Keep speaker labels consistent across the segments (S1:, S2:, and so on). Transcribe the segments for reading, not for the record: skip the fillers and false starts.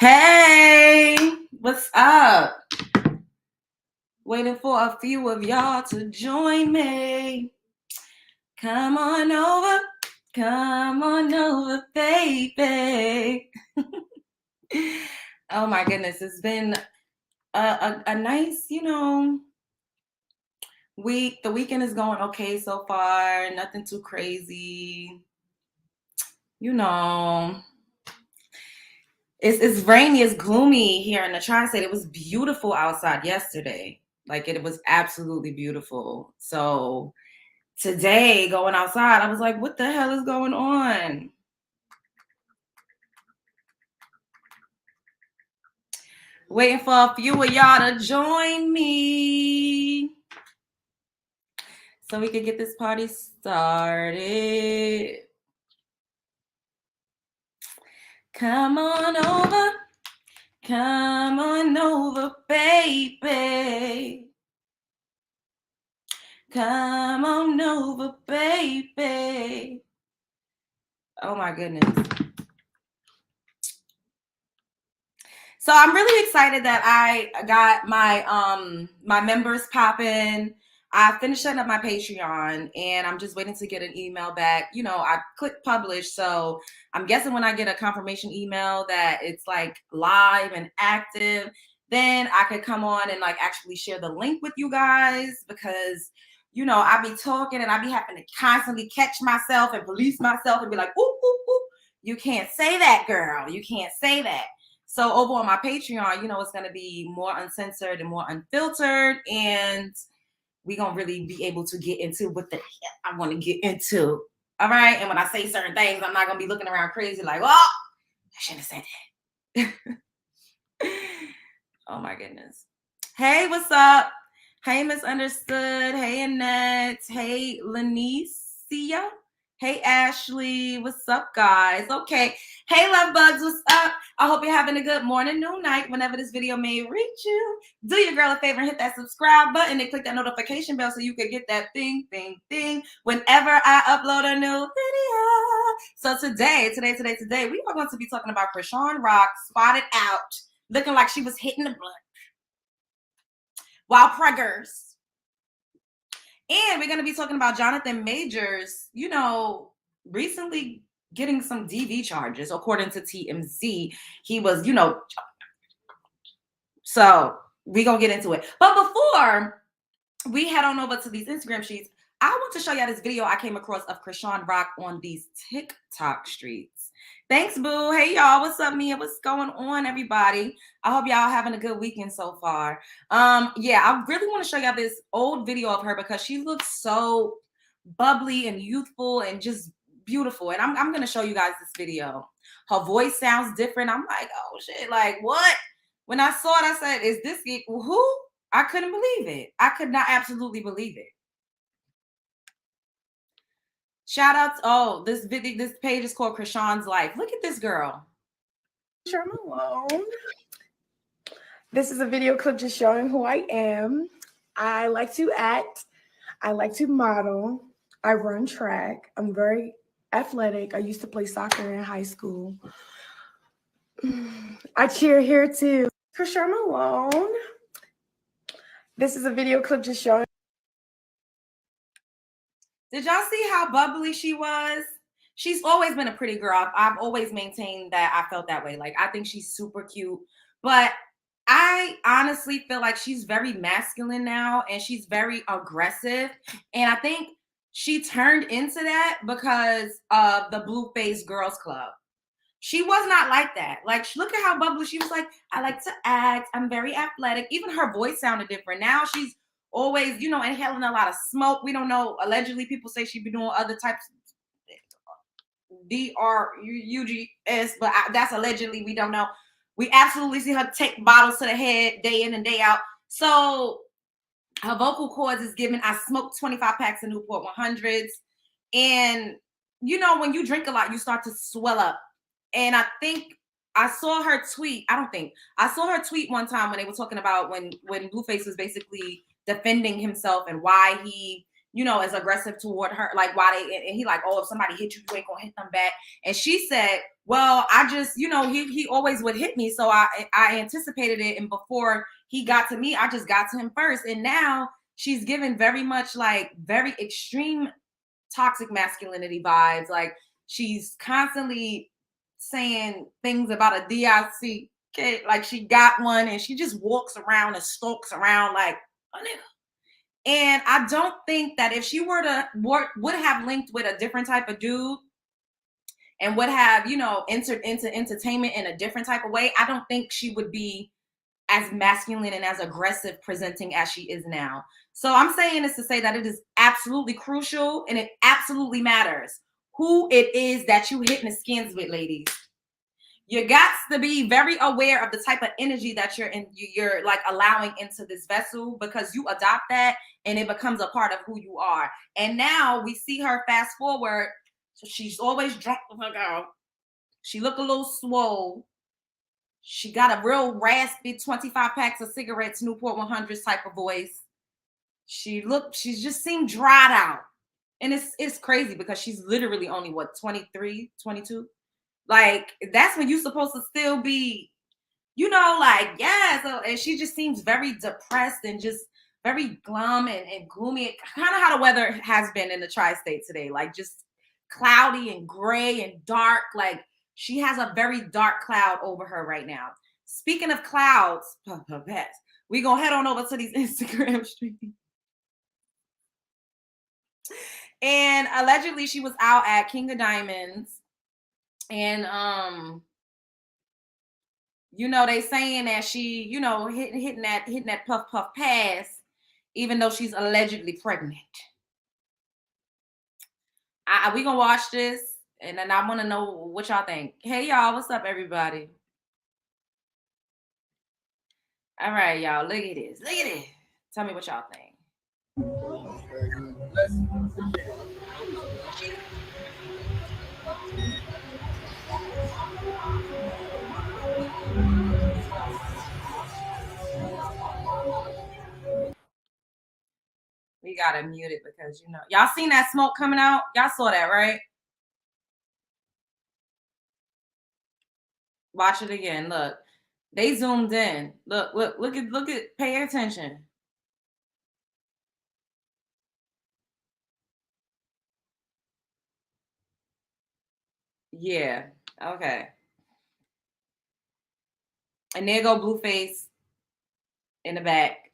S1: Hey, what's up? Waiting for a few of y'all to join me. Come on over, baby. Oh my goodness, it's been a nice, week. The weekend is going okay so far. Nothing too crazy. It's rainy, it's gloomy here in the tri-state. It was beautiful outside yesterday. Like it was absolutely beautiful. So today going outside, I was like, what the hell is going on? Waiting for a few of y'all to join me so we can get this party started. Come on over, baby. Come on over, baby. Oh my goodness. So I'm really excited that I got my members popping. I finished setting up my Patreon and I'm just waiting to get an email back. I clicked publish, so I'm guessing when I get a confirmation email that it's like live and active, then I could come on and like actually share the link with you guys, because I be talking and I be having to constantly catch myself and police myself and be like, ooh, ooh, ooh, you can't say that, girl. You can't say that. So over on my Patreon, it's going to be more uncensored and more unfiltered, and we're going to really be able to get into what the hell I want to get into. All right. And when I say certain things, I'm not going to be looking around crazy like, oh, I shouldn't have said that. Oh my goodness. Hey, what's up? Hey, Misunderstood. Hey, Annette. Hey, Lanicia. Hey, Ashley. What's up, guys? Okay. Hey, love bugs. What's up? I hope you're having a good morning, noon, night, whenever this video may reach you. Do your girl a favor and hit that subscribe button and click that notification bell so you can get that ding, ding, ding whenever I upload a new video. So today, we are going to be talking about Chrisean Rock spotted out, looking like she was hitting the blunt while preggers. And we're going to be talking about Jonathan Majors, recently getting some DV charges, according to TMZ. He was, so we're going to get into it. But before we head on over to these Instagram sheets, I want to show y'all this video I came across of Chrisean Rock on these TikTok streets. Thanks, boo. Hey, y'all. What's up, Mia? What's going on, everybody? I hope y'all having a good weekend so far. Yeah, I really want to show y'all this old video of her because she looks so bubbly and youthful and just beautiful. And I'm going to show you guys this video. Her voice sounds different. I'm like, oh, shit. Like, what? When I saw it, I said, is this who? I couldn't believe it. I could not absolutely believe it. Shout out to, this page is called Chrisean's Life. Look at this girl.
S2: I'm alone. This is a video clip just showing who I am. I like to act. I like to model. I run track. I'm very athletic. I used to play soccer in high school. I cheer here too. Chrisean Malone. This is a video clip just showing.
S1: Did y'all see how bubbly she was? She's always been a pretty girl. I've always maintained that I felt that way. Like, I think she's super cute. But I honestly feel like she's very masculine now and she's very aggressive. And I think she turned into that because of the Blueface Girls Club. She was not like that. Like, look at how bubbly she was. Like, I like to act. I'm very athletic. Even her voice sounded different. Now she's always, inhaling a lot of smoke. We don't know. Allegedly, people say she be doing other types of drugs, but that's allegedly. We don't know. We absolutely see her take bottles to the head day in and day out. So her vocal cords is giving, I smoked 25 packs of Newport 100s. And, when you drink a lot, you start to swell up. And I think I saw her tweet. I saw her tweet one time when they were talking about when Blueface was basically defending himself and why he is aggressive toward her. Like, why they, and he like, oh, if somebody hit you, you ain't gonna hit them back. And she said, well, I just, he always would hit me. So I anticipated it. And before he got to me, I just got to him first. And now she's given very much like very extreme toxic masculinity vibes. Like, she's constantly saying things about a DIC. Okay, like she got one and she just walks around and stalks around like a nigga. And I don't think that if she were to would have linked with a different type of dude and would have, entered into entertainment in a different type of way, I don't think she would be as masculine and as aggressive presenting as she is now. So I'm saying this to say that it is absolutely crucial and it absolutely matters who it is that you hitting the skins with, ladies. You got to be very aware of the type of energy that you're like allowing into this vessel, because you adopt that and it becomes a part of who you are. And now we see her fast forward. So she's always drunk with her girl. She look a little swole. She got a real raspy 25 packs of cigarettes, Newport 100s type of voice. She just seemed dried out. And it's crazy because she's literally only, what, 23, 22? Like, that's when you're supposed to still be, like, yeah. So, and she just seems very depressed and just very glum and gloomy. Kind of how the weather has been in the tri-state today. Like, just cloudy and gray and dark. Like, she has a very dark cloud over her right now. Speaking of clouds, we gonna head on over to these Instagram streams. And allegedly she was out at King of Diamonds. And they saying that she, hitting that puff pass, even though she's allegedly pregnant. We gonna watch this, and then I want to know what y'all think. Hey y'all, what's up, everybody? All right, y'all, look at this. Look at this. Tell me what y'all think. We gotta mute it because y'all seen that smoke coming out. Y'all saw that, right? Watch it again. Look, they zoomed in. Look at. Pay attention. Yeah. Okay. And there go Blueface in the back.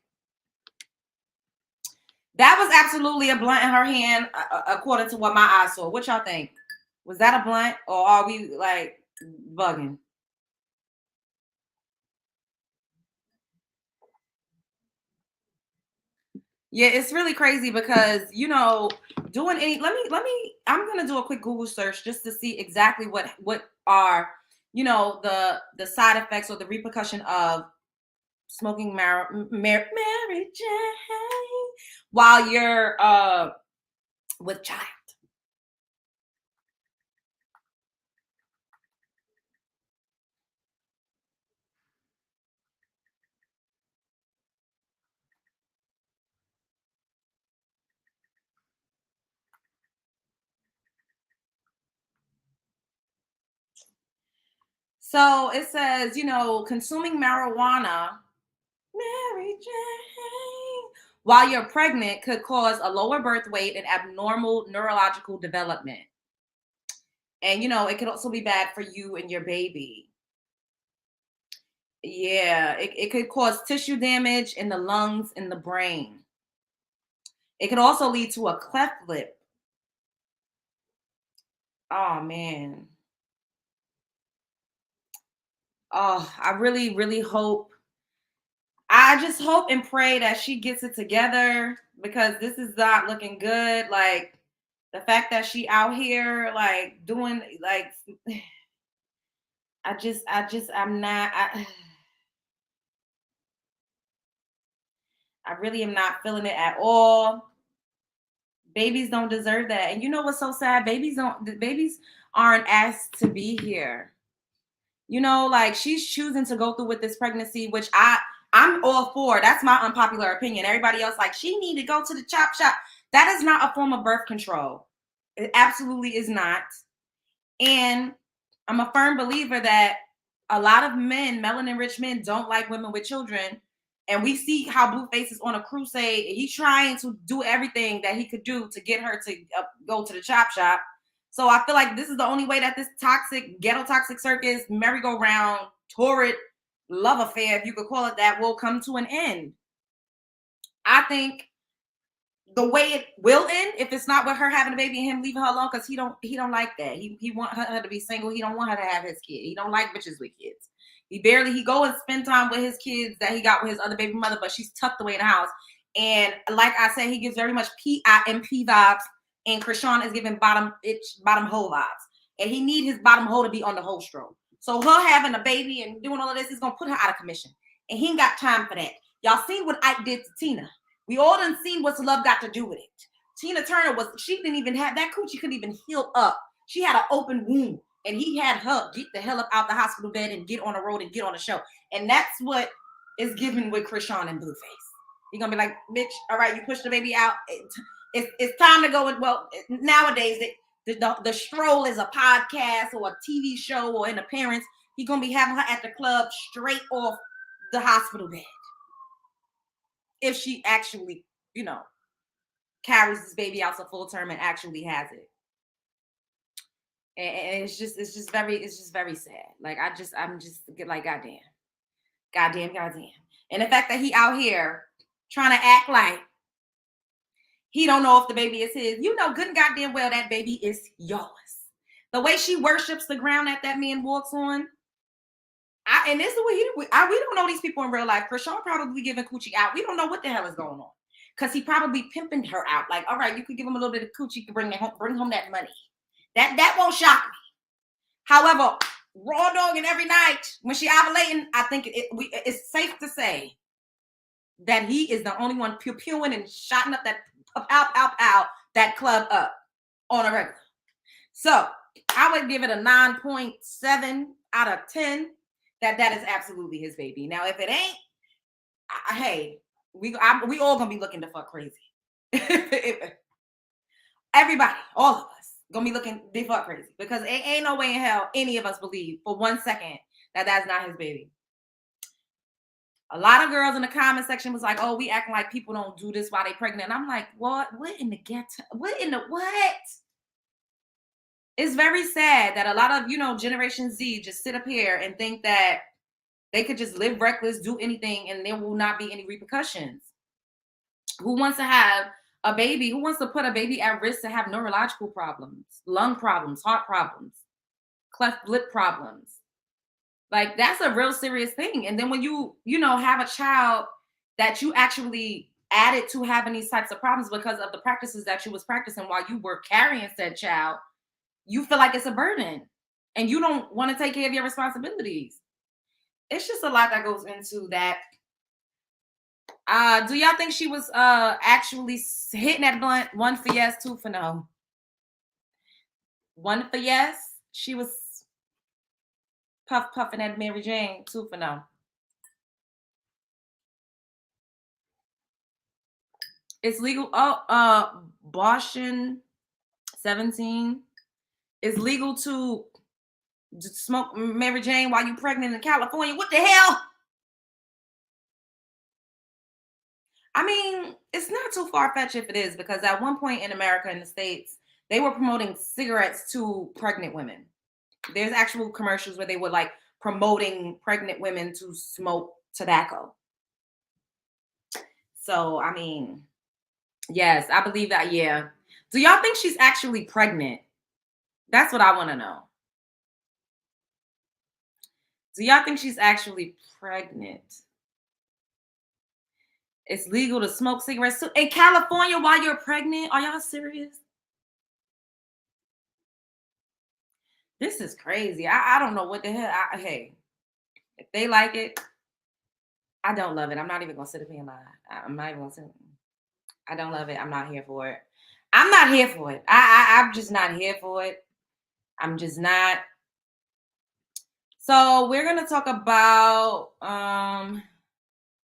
S1: That was absolutely a blunt in her hand, according to what my eyes saw. What y'all think? Was that a blunt, or are we like bugging? Yeah, it's really crazy because doing any. Let me. I'm gonna do a quick Google search just to see exactly what are the side effects or the repercussion of smoking Mary Jane while you're with child. So it says, consuming marijuana, Mary Jane, while you're pregnant could cause a lower birth weight and abnormal neurological development. And, it could also be bad for you and your baby. Yeah, it could cause tissue damage in the lungs and the brain. It could also lead to a cleft lip. Oh, man. Oh, I really, really hope. I just hope and pray that she gets it together, because this is not looking good. Like, the fact that she out here like doing like, I'm not. I really am not feeling it at all. Babies don't deserve that. And you know what's so sad? Babies aren't asked to be here. Like, she's choosing to go through with this pregnancy, which I'm all for. That's my unpopular opinion. Everybody else like, she need to go to the chop shop. That is not a form of birth control. It absolutely is not. And I'm a firm believer that a lot of men, melanin-rich men, don't like women with children. And we see how Blueface is on a crusade. He's trying to do everything that he could do to get her to go to the chop shop. So I feel like this is the only way that this toxic, ghetto toxic circus, merry-go-round, torrid love affair, if you could call it that, will come to an end. I think the way it will end, if it's not with her having a baby and him leaving her alone, because he don't like that. He want her to be single. He don't want her to have his kid. He don't like bitches with kids. He go and spend time with his kids that he got with his other baby mother, but she's tucked away in the house. And like I said, he gives very much PIMP vibes, and Chrisean is giving bottom hole vibes. And he need his bottom hole to be on the whole stroke. So her having a baby and doing all of this is gonna put her out of commission. And he ain't got time for that. Y'all seen what Ike did to Tina. We all done seen what's love got to do with it. Tina Turner she didn't even have that coochie couldn't even heal up. She had an open wound, and he had her get the hell up out the hospital bed and get on the road and get on the show. And that's what is given with Chrisean and Blueface. You're gonna be like, bitch, all right, you push the baby out. It's time to go. And well, nowadays the stroll is a podcast or a TV show or an appearance. He's gonna be having her at the club straight off the hospital bed. If she actually, carries this baby out to full term and actually has it. And it's just very sad. Like I'm just like, goddamn. And the fact that he out here trying to act like he don't know if the baby is his, good and goddamn well that baby is yours. The way she worships the ground that man walks on. And this is what we don't know these people in real life. Chrisean probably giving coochie out. We don't know what the hell is going on. Because he probably pimping her out. Like, all right, you could give him a little bit of coochie to bring home that money. That won't shock me. However, raw dogging every night when she ovulating, I think it's safe to say that he is the only one pew-pewing and shotting up that pow, that club up on a regular. So I would give it a 9.7 out of 10. That is absolutely his baby. Now, if it ain't, hey, we all gonna be looking to fuck crazy. Everybody, all of us, gonna be looking to fuck crazy because ain't no way in hell any of us believe for 1 second that that's not his baby. A lot of girls in the comment section was like, "Oh, we acting like people don't do this while they pregnant." And I'm like, "What? What in the ghetto? What in the what?" It's very sad that a lot of, Generation Z just sit up here and think that they could just live reckless, do anything, and there will not be any repercussions. Who wants to have a baby? Who wants to put a baby at risk to have neurological problems, lung problems, heart problems, cleft lip problems? Like, that's a real serious thing. And then when you have a child that you actually added to having these types of problems because of the practices that you was practicing while you were carrying said child, you feel like it's a burden and you don't want to take care of your responsibilities. It's just a lot that goes into that. Do y'all think she was actually hitting that blunt? 1 for yes, 2 for no. 1 for yes. She was puffing at Mary Jane. 2 for no. It's legal. Boston 17. It's legal to smoke Mary Jane while you're pregnant in California. What the hell? I mean, it's not too far-fetched if it is, because at one point in America, in the States, they were promoting cigarettes to pregnant women. There's actual commercials where they were like promoting pregnant women to smoke tobacco. So, I mean, yes, I believe that. Yeah. Do y'all think she's actually pregnant? That's what I want to know. Do y'all think she's actually pregnant? It's legal to smoke cigarettes in California while you're pregnant? Are y'all serious? This is crazy. I don't know what the hell. Hey, if they like it, I don't love it. I'm not even going to sit up here and lie. I'm not even going to sit. I don't love it. I'm not here for it. I'm not here for it. I'm just not here for it. I'm just not. So we're going to talk about,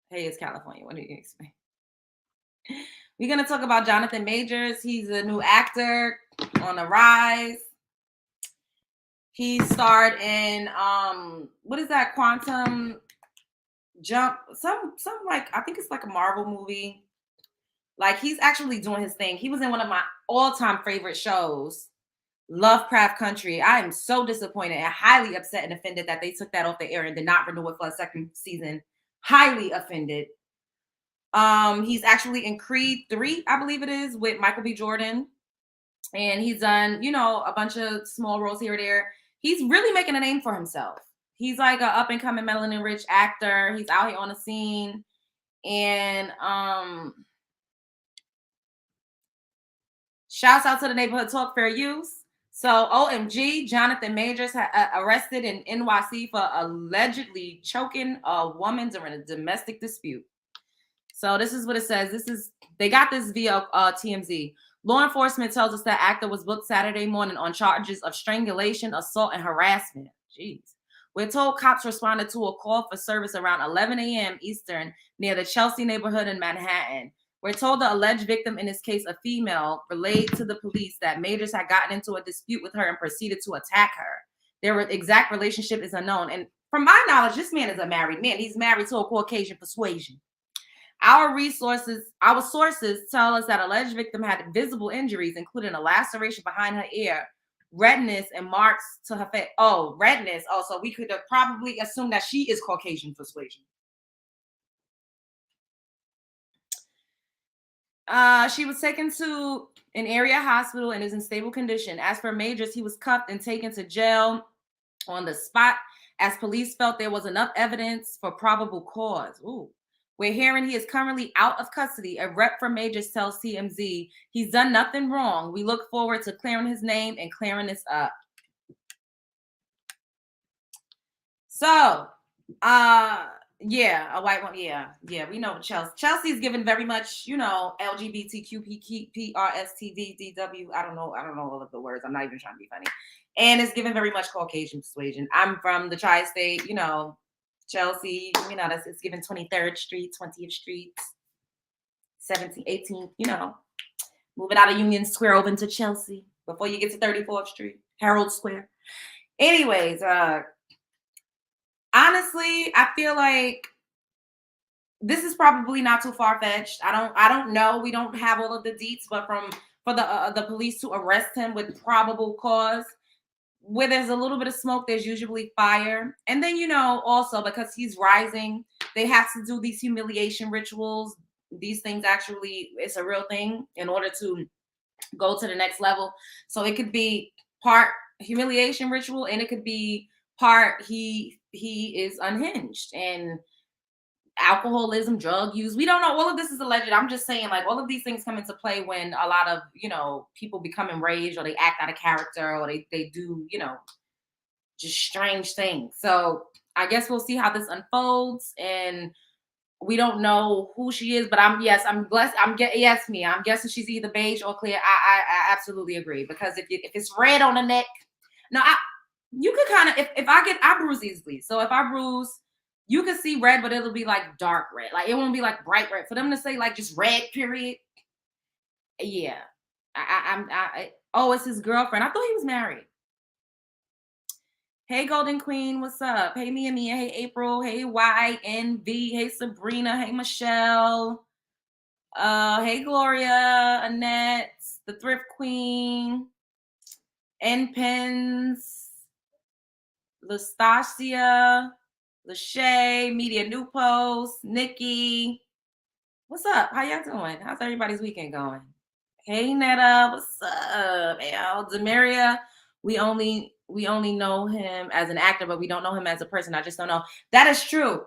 S1: hey, it's California. What do you expect? We're going to talk about Jonathan Majors. He's a new actor on the rise. He starred in what is that? Quantum Jump? Some like, I think it's like a Marvel movie. Like, he's actually doing his thing. He was in one of my all-time favorite shows, Lovecraft Country. I am so disappointed and highly upset and offended that they took that off the air and did not renew it for a second season. Highly offended. He's actually in Creed 3, I believe it is, with Michael B. Jordan. And he's done, a bunch of small roles here or there. He's really making a name for himself. He's like an up-and-coming melanin rich actor. He's out here on the scene. And shouts out to the Neighborhood Talk Fair Use. So, OMG, Jonathan Majors arrested in NYC for allegedly choking a woman during a domestic dispute. So this is what it says. They got this via TMZ. Law enforcement tells us that actor was booked Saturday morning on charges of strangulation, assault, and harassment. Jeez. We're told cops responded to a call for service around 11 a.m. Eastern near the Chelsea neighborhood in Manhattan. We're told the alleged victim in this case, a female, relayed to the police that Majors had gotten into a dispute with her and proceeded to attack her. Their exact relationship is unknown. And from my knowledge, this man is a married man. He's married to a Caucasian persuasion. Our sources tell us that alleged victim had visible injuries, including a laceration behind her ear, redness, and marks to her face. Oh, redness. Oh, so we could have probably assumed that she is Caucasian persuasion. She was taken to an area hospital and is in stable condition. As for Majors, he was cuffed and taken to jail on the spot as police felt there was enough evidence for probable cause. Ooh. We're hearing he is currently out of custody. A rep for Majors tells TMZ he's done nothing wrong. We look forward to clearing his name and clearing this up. So, yeah, a white one. Yeah, we know Chelsea. Chelsea's given very much, LGBTQPRSTVDW. I don't know all of the words. I'm not even trying to be funny. And it's given very much Caucasian persuasion. I'm from the tri-state, Chelsea, it's given 23rd Street, 20th Street, 17th, 18th, moving out of Union Square over into Chelsea before you get to 34th Street, Herald Square. Anyways, honestly, I feel like this is probably not too far-fetched. I don't know. We don't have all of the deets, but for the police to arrest him with probable cause, where there's a little bit of smoke, there's usually fire. And then, also because he's rising, they have to do these humiliation rituals. These things actually, it's a real thing in order to go to the next level. So it could be part humiliation ritual and it could be part he is unhinged and alcoholism, drug use. We don't know. All of this is alleged. I'm just saying, like, all of these things come into play when a lot of, people become enraged or they act out of character or they do, just strange things. So I guess we'll see how this unfolds. And we don't know who she is, but I'm blessed. I'm guessing she's either beige or clear. I absolutely agree, because if it's red on the neck, you could kind of, if I bruise easily. So if I bruise, you can see red, but it'll be like dark red. Like, it won't be like bright red. For them to say like just red, period. Yeah. It's his girlfriend. I thought he was married. Hey, Golden Queen, what's up? Hey, Mia, hey, April, hey, YNV, hey, Sabrina, hey, Michelle, hey, Gloria, Annette, the Thrift Queen, N Pens, Lastasia, Lachey, Media New Post, Nikki. What's up? How y'all doing? How's everybody's weekend going? Hey, Netta, what's up? Hey, Demaria, we only know him as an actor, but we don't know him as a person. I just don't know. That is true,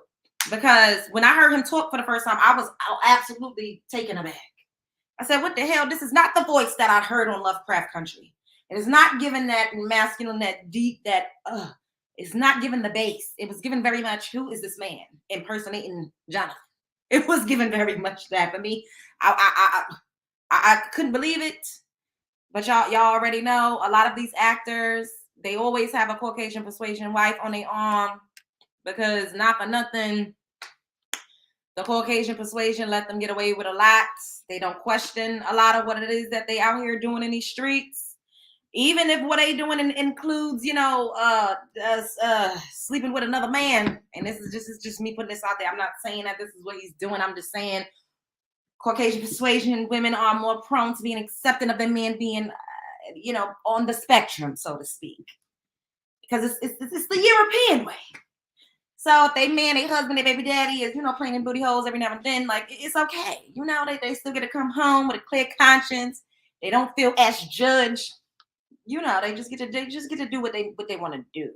S1: because when I heard him talk for the first time, I was absolutely taken aback. I said, what the hell? This is not the voice that I heard on Lovecraft Country. It is not given that masculine, that deep, that it's not given the bass. It was given very much, who is this man impersonating Jonathan? It was given very much that. For me, I couldn't believe it. But y'all already know, a lot of these actors, they always have a Caucasian persuasion wife on their arm, because not for nothing, The Caucasian persuasion let them get away with a lot. They don't question a lot of what it is that they out here doing in these streets. Even if what they doing includes, sleeping with another man. And this is just me putting this out there. I'm not saying that this is what he's doing. I'm just saying Caucasian persuasion women are more prone to being accepting of their men being, on the spectrum, so to speak. Because it's the European way. So if they man, their husband, their baby daddy is, playing in booty holes every now and then, like, it's okay. They still get to come home with a clear conscience. They don't feel as judged. They just get to do what they want to do.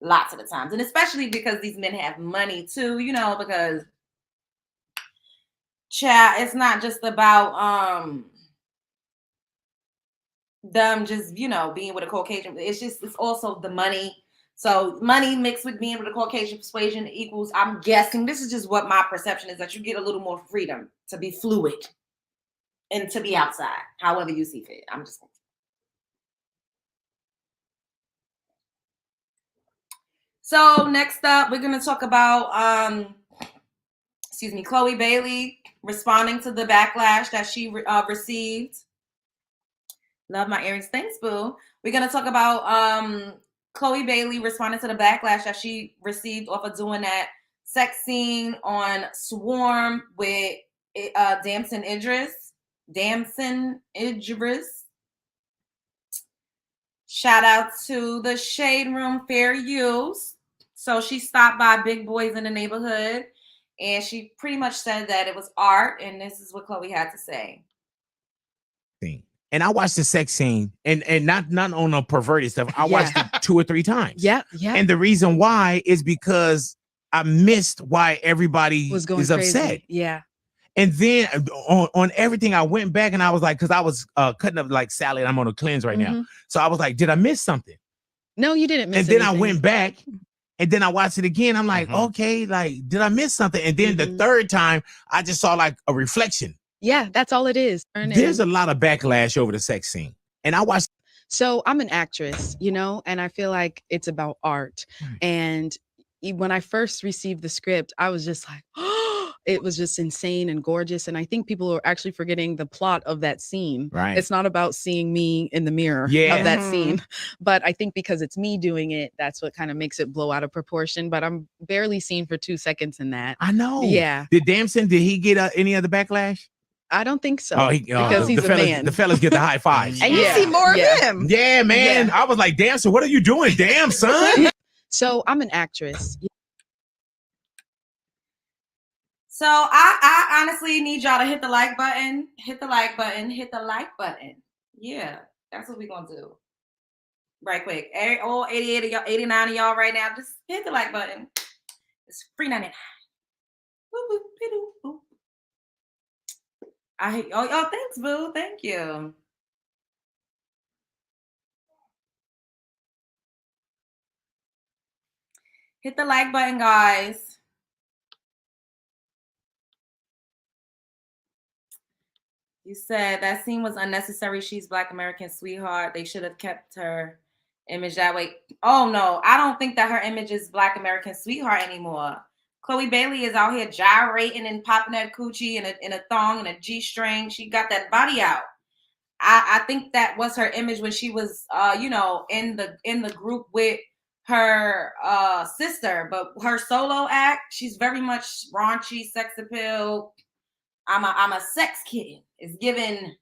S1: Lots of the times. And especially because these men have money too, because it's not just about them just, being with a Caucasian. It's also the money. So money mixed with being with a Caucasian persuasion equals, I'm guessing, this is just what my perception is, that you get a little more freedom to be fluid and to be outside, however you see fit. I'm just going to. So next up, we're going to talk about, Chloe Bailey responding to the backlash that she received. Love my earrings. Thanks, boo. We're going to talk about Chloe Bailey responding to the backlash that she received off of doing that sex scene on Swarm with Damson Idris. Shout out to the Shade Room Fair Use. So she stopped by Big Boys in the Neighborhood, and she pretty much said that it was art, and this is what Chloe had to say.
S3: And I watched the sex scene, and not on a perverted stuff. I watched it 2 or 3 times.
S4: Yeah.
S3: And the reason why is because I missed why everybody is
S4: crazy.
S3: upset.
S4: Yeah.
S3: And then on everything, I went back and I was like, because I was cutting up like salad. I'm on a cleanse right now. So I was like, did I miss something?
S4: No, you didn't miss
S3: anything. And then
S4: anything.
S3: I went back and then I watched it again. I'm like, okay, like, did I miss something? And then the third time, I just saw like a reflection.
S4: Yeah, that's all it is.
S3: There's a lot of backlash over the sex scene. And I watched.
S4: So I'm an actress, and I feel like it's about art. And when I first received the script, I was just like, oh, it was just insane and gorgeous. And I think people are actually forgetting the plot of that scene.
S3: Right.
S4: It's not about seeing me in the mirror of that scene. But I think because it's me doing it, that's what kind of makes it blow out of proportion. But I'm barely seen for 2 seconds in that.
S3: I know.
S4: Yeah.
S3: Did he get any other backlash?
S4: I don't think so.
S3: Because
S4: he's a man.
S3: The fellas get the high fives.
S2: And you see more of him.
S3: Yeah, man. Yeah. I was like, damn, so what are you doing? Damn, son.
S4: So I'm an actress.
S1: So I honestly need y'all to hit the like button. Hit the like button. Hit the like button. Yeah, that's what we're going to do. Right quick. All 88 of y'all, 89 of y'all right now, just hit the like button. It's free 99. Thanks, boo. Thank you. Hit the like button, guys. You said that scene was unnecessary. She's Black American sweetheart. They should have kept her image that way. Oh, no. I don't think that her image is Black American sweetheart anymore. Chloe Bailey is out here gyrating and popping that coochie in a thong and a G-string. She got that body out. I think that was her image when she was, in the group with her sister. But her solo act, she's very much raunchy, sex appeal. I'm a sex kitten. It's giving.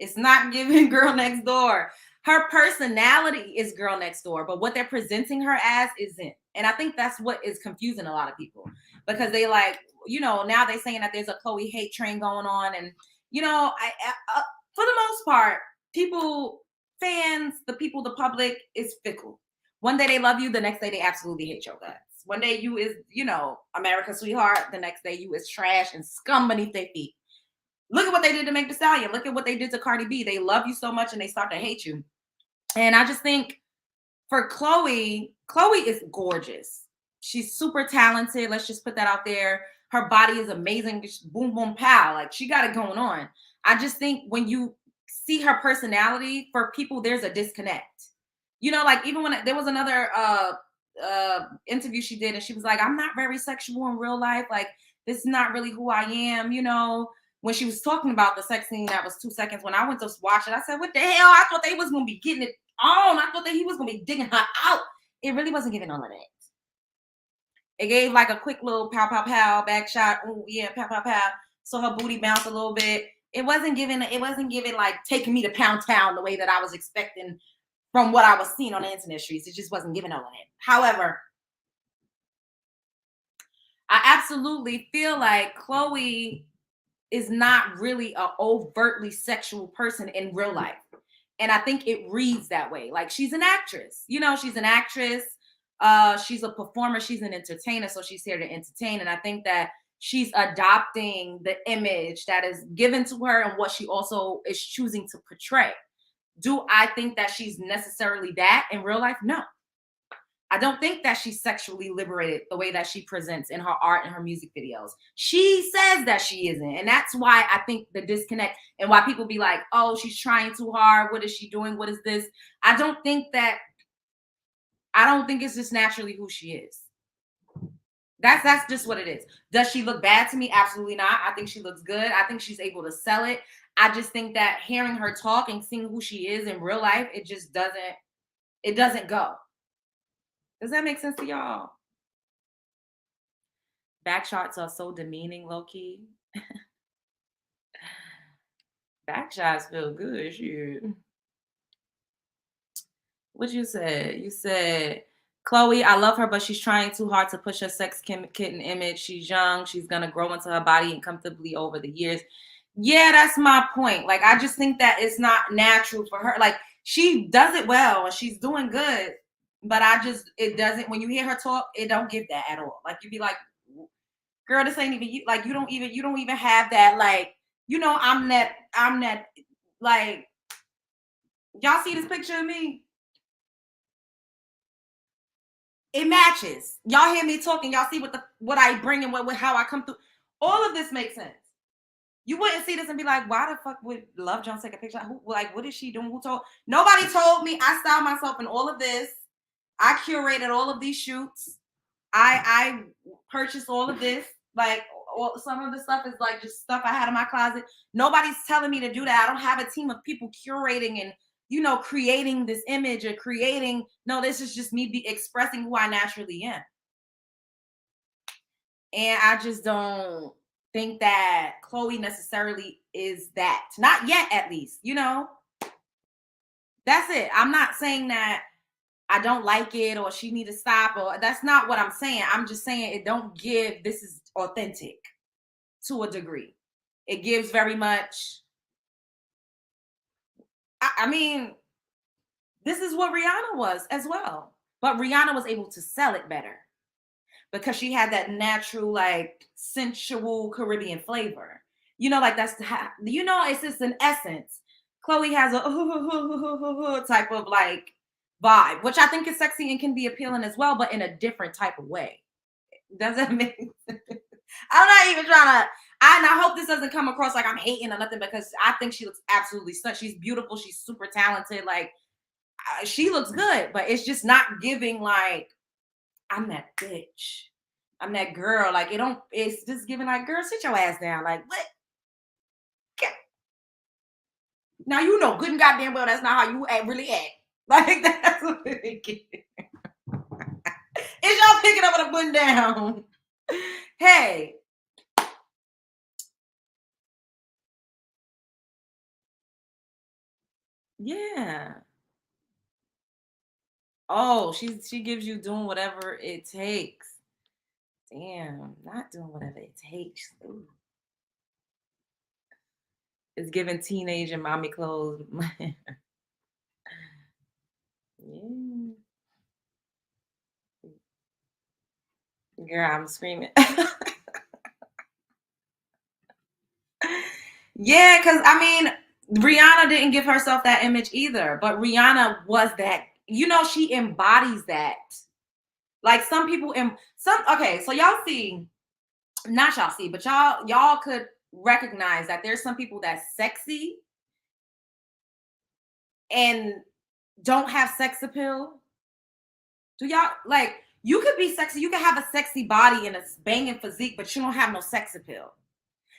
S1: It's not giving girl next door. Her personality is girl next door, but what they're presenting her as isn't. And I think that's what is confusing a lot of people, because they like, now they're saying that there's a Chloe hate train going on. And, I for the most part, fans, the public is fickle. One day they love you. The next day they absolutely hate your guts. One day you is, America's sweetheart. The next day you is trash and scum beneath their feet. Look at what they did to Meg Thee Stallion. Look at what they did to Cardi B. They love you so much and they start to hate you. And I just think for Chloe is gorgeous. She's super talented. Let's just put that out there. Her body is amazing. Boom, boom, pow. Like, she got it going on. I just think when you see her personality, for people, there's a disconnect. Like, even when there was another interview she did, and she was like, I'm not very sexual in real life. Like, this is not really who I am, you know. When she was talking about the sex scene that was 2 seconds, when I went to watch it, I said, what the hell? I thought they was going to be getting it on. I thought that he was going to be digging her out. It really wasn't giving all of that. It gave like a quick little pow, pow, pow, back shot. Oh, yeah, pow, pow, pow. So her booty bounced a little bit. It wasn't giving like taking me to Pound Town the way that I was expecting from what I was seeing on the internet streets. It just wasn't giving all of that. However, I absolutely feel like Chloe is not really an overtly sexual person in real life. And I think it reads that way. Like, she's an actress. You know, she's an actress. She's a performer. She's an entertainer. So she's here to entertain. And I think that she's adopting the image that is given to her and what she also is choosing to portray. Do I think that she's necessarily that in real life? No. I don't think that she's sexually liberated the way that she presents in her art and her music videos. She says that she isn't. And that's why I think the disconnect and why people be like, oh, she's trying too hard. What is she doing? What is this? I don't think it's just naturally who she is. That's just what it is. Does she look bad to me? Absolutely not. I think she looks good. I think she's able to sell it. I just think that hearing her talk and seeing who she is in real life, it just doesn't go. Does that make sense to y'all? Back shots are so demeaning, low-key. Back shots feel good, shit. What you said? You said, Chloe, I love her, but she's trying too hard to push her sex kitten image. She's young. She's going to grow into her body and comfortably over the years. Yeah, that's my point. Like, I just think that it's not natural for her. Like, she does it well and she's doing good. But it doesn't, when you hear her talk, it don't give that at all. Like, you be like, girl, this ain't even you. Like, you don't even have that, like, you know, I'm that, like, y'all see this picture of me? It matches. Y'all hear me talking. Y'all see what I bring and what how I come through. All of this makes sense. You wouldn't see this and be like, why the fuck would Love Jones take a picture? What is she doing? Nobody told me. I styled myself in all of this. I curated all of these shoots. I purchased all of this. Like, some of the stuff is like just stuff I had in my closet. Nobody's telling me to do that. I don't have a team of people curating and, you know, creating this image or creating. No, this is just me expressing who I naturally am. And I just don't think that Chloe necessarily is that. Not yet, at least, you know. That's it. I'm not saying that I don't like it or she need to stop, or that's not what I'm saying. I'm just saying it don't give, this is authentic to a degree. It gives very much, I mean, this is what Rihanna was as well. But Rihanna was able to sell it better because she had that natural, like, sensual Caribbean flavor. You know, like, you know, it's just an essence. Chloe has a type of, like, vibe, which I think is sexy and can be appealing as well, but in a different type of way. Does that make sense? I'm not even trying to, and I hope this doesn't come across like I'm hating or nothing, because I think she looks absolutely stunning. She's beautiful. She's super talented. Like, she looks good, but it's just not giving, like, I'm that bitch. I'm that girl. Like, it's just giving like, girl, sit your ass down. Like, what? Now, you know good and goddamn well that's not how you really act. Like, that's what it is. Is y'all picking up what I'm putting down? Hey. Yeah. Oh, she gives you doing whatever it takes. Damn, not doing whatever it takes. Ooh. It's giving teenage and mommy clothes. Yeah. Girl, I'm screaming. Yeah, because I mean, Rihanna didn't give herself that image either, but Rihanna was that, you know, she embodies that. Like, some people okay, so y'all see, not y'all see, but y'all could recognize that there's some people that's sexy and don't have sex appeal. Do y'all, like, You could be sexy. You could have a sexy body and a banging physique, but you don't have no sex appeal.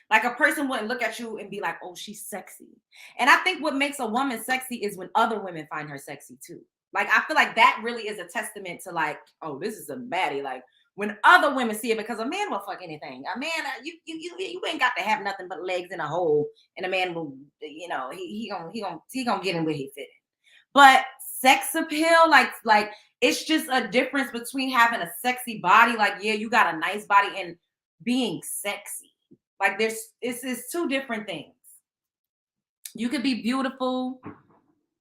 S1: Like a person wouldn't look at you and be like, oh, she's sexy. And I think what makes a woman sexy is when other women find her sexy too. Like, I feel like that really is a testament to like, oh, this is a baddie. Like when other women see it, because a man will fuck anything. A man, you ain't got to have nothing but legs in a hole, and a man will, you know, he gonna get in where he fit in. But sex appeal, like it's just a difference between having a sexy body, like yeah, you got a nice body, and being sexy. Like it's two different things. You could be beautiful,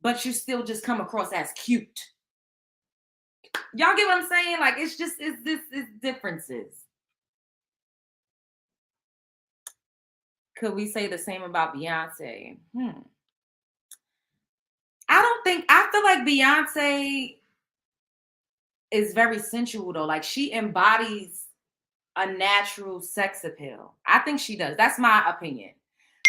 S1: but you still just come across as cute. Y'all get what I'm saying? Like it's differences. Could we say the same about Beyonce? I feel like Beyonce is very sensual though. Like she embodies a natural sex appeal. I think she does. That's my opinion.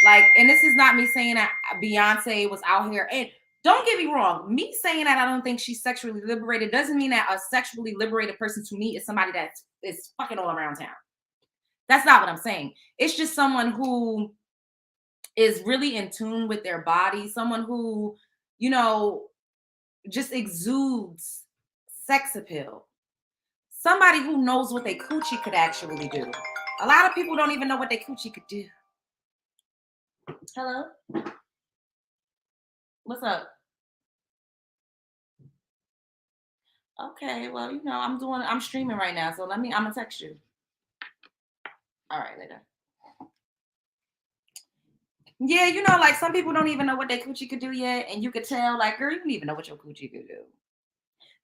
S1: Like, and this is not me saying that Beyonce was out here. And don't get me wrong, me saying that I don't think she's sexually liberated doesn't mean that a sexually liberated person to me is somebody that is fucking all around town. That's not what I'm saying. It's just someone who is really in tune with their body, someone who, you know, just exudes sex appeal. Somebody who knows what their coochie could actually do. A lot of people don't even know what their coochie could do. Hello? What's up? Okay, well, you know, I'm streaming right now, so I'm gonna text you. All right, later. Yeah, you know, like some people don't even know what their coochie could do yet, and you could tell, like, girl, you don't even know what your coochie could do.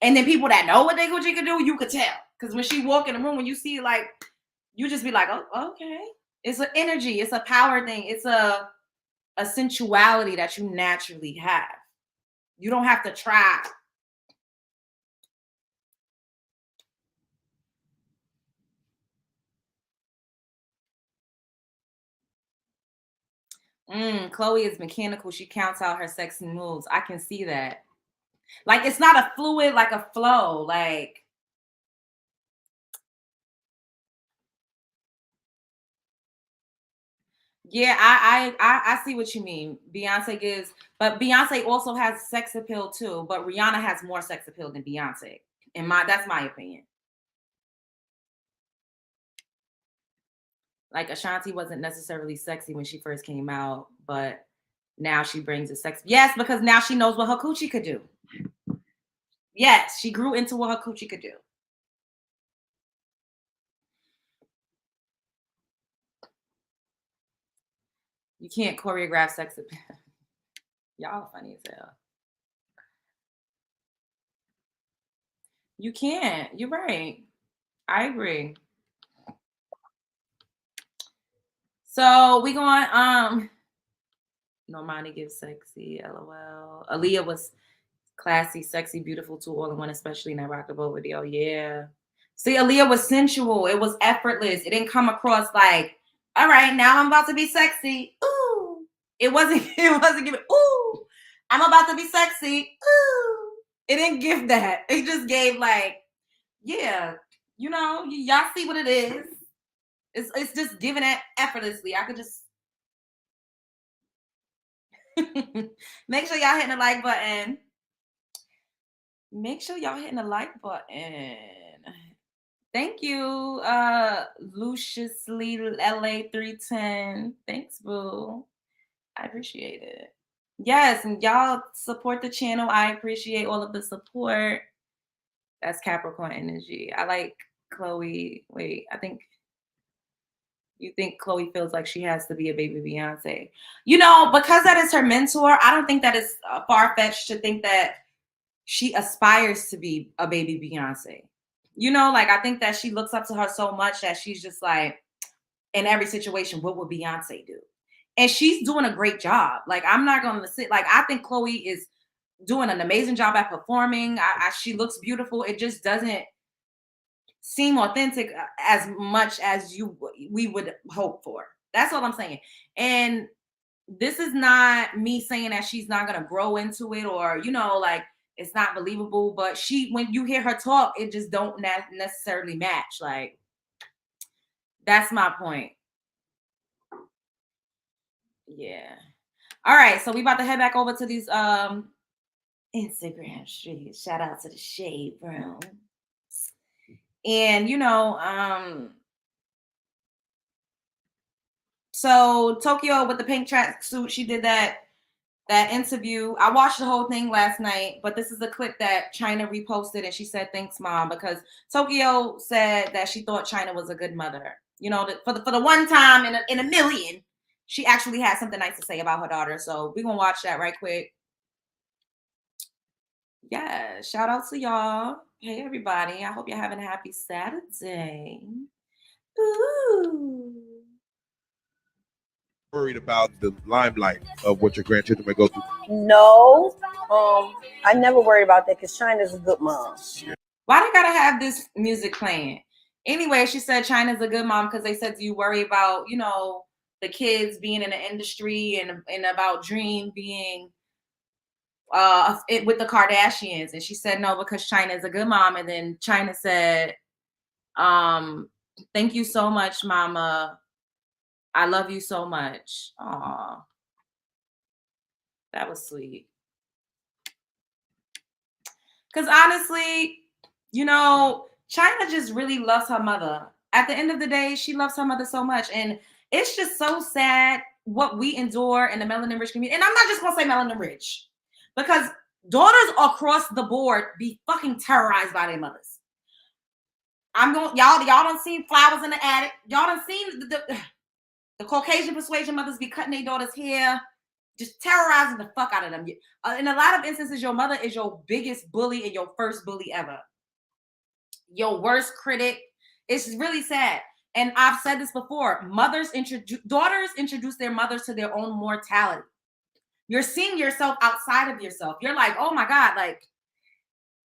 S1: And then people that know what their coochie could do, you could tell. Because when she walk in the room, when you see, like, you just be like, oh, okay. It's an energy. It's a power thing. It's a sensuality that you naturally have. You don't have to try. Chloe is mechanical. She counts out her sexy moves. I can see that. Like, it's not a fluid, like a flow. Like, yeah, I see what you mean. Beyonce gives, but Beyonce also has sex appeal too. But Rihanna has more sex appeal than Beyonce. That's my opinion. Like Ashanti wasn't necessarily sexy when she first came out, but now she brings a sex. Yes, because now she knows what her coochie could do. Yes, she grew into what her coochie could do. You can't choreograph sex appeal. Y'all funny as hell. You can't. You're right. I agree. So we going Normani gives sexy, LOL. Aaliyah was classy, sexy, beautiful, two all in one, especially in that rock the boat video. Yeah. See, Aaliyah was sensual. It was effortless. It didn't come across like, all right, now I'm about to be sexy. Ooh. It wasn't giving, ooh, I'm about to be sexy. Ooh. It didn't give that. It just gave like, yeah, you know, y'all see what it is. It's just giving it effortlessly. I could just make sure y'all hitting the like button. Make sure y'all hitting the like button. Thank you, Lucius Lee LA 310. Thanks, boo. I appreciate it. Yes, and y'all support the channel. I appreciate all of the support. That's Capricorn energy. I like Chloe. Wait, I think you think Chloe feels like she has to be a baby Beyonce. You know, because that is her mentor, I don't think that is far-fetched to think that she aspires to be a baby Beyonce. You know, like I think that she looks up to her so much that she's just like, in every situation, what would Beyonce do? And she's doing a great job. Like, I'm not going to sit, like, I think Chloe is doing an amazing job at performing. She looks beautiful. It just doesn't seem authentic as much as we would hope for. That's all I'm saying. And this is not me saying that she's not going to grow into it or, you know, like It's not believable, but when you hear her talk, it just don't necessarily match. Like, that's my point. Yeah. All right, so we about to head back over to these Instagram streets. Shout out to the Shade Room. And so Tokyo with the pink tracksuit, she did that interview. I watched the whole thing last night, but this is a clip that Chyna reposted, and she said, "Thanks, Mom," because Tokyo said that she thought Chyna was a good mother. For the one time in a million, she actually had something nice to say about her daughter. So we're gonna watch that right quick. Yeah, shout out to y'all. Hey everybody, I hope you're having a happy Saturday. Ooh.
S5: Worried about the limelight of what your grandchildren may go through?
S6: No, I never worry about that because Chyna's a good mom.
S1: Why they gotta have this music playing? Anyway, she said Chyna's a good mom because they said, do you worry about, the kids being in the industry and about Dream being with the Kardashians? And she said no, because Chyna's a good mom. And then Chyna said, thank you so much, Mama. I love you so much. Aw. That was sweet. Because honestly, Chyna just really loves her mother. At the end of the day, she loves her mother so much. And it's just so sad what we endure in the melanin rich community. And I'm not just going to say melanin rich, because daughters across the board be fucking terrorized by their mothers. Y'all done seen flowers in the attic. Y'all done seen the Caucasian persuasion mothers be cutting their daughters' hair, just terrorizing the fuck out of them. In a lot of instances, your mother is your biggest bully and your first bully ever. Your worst critic. It's really sad. And I've said this before. Daughters introduce their mothers to their own mortality. You're seeing yourself outside of yourself. You're like, oh my God, like,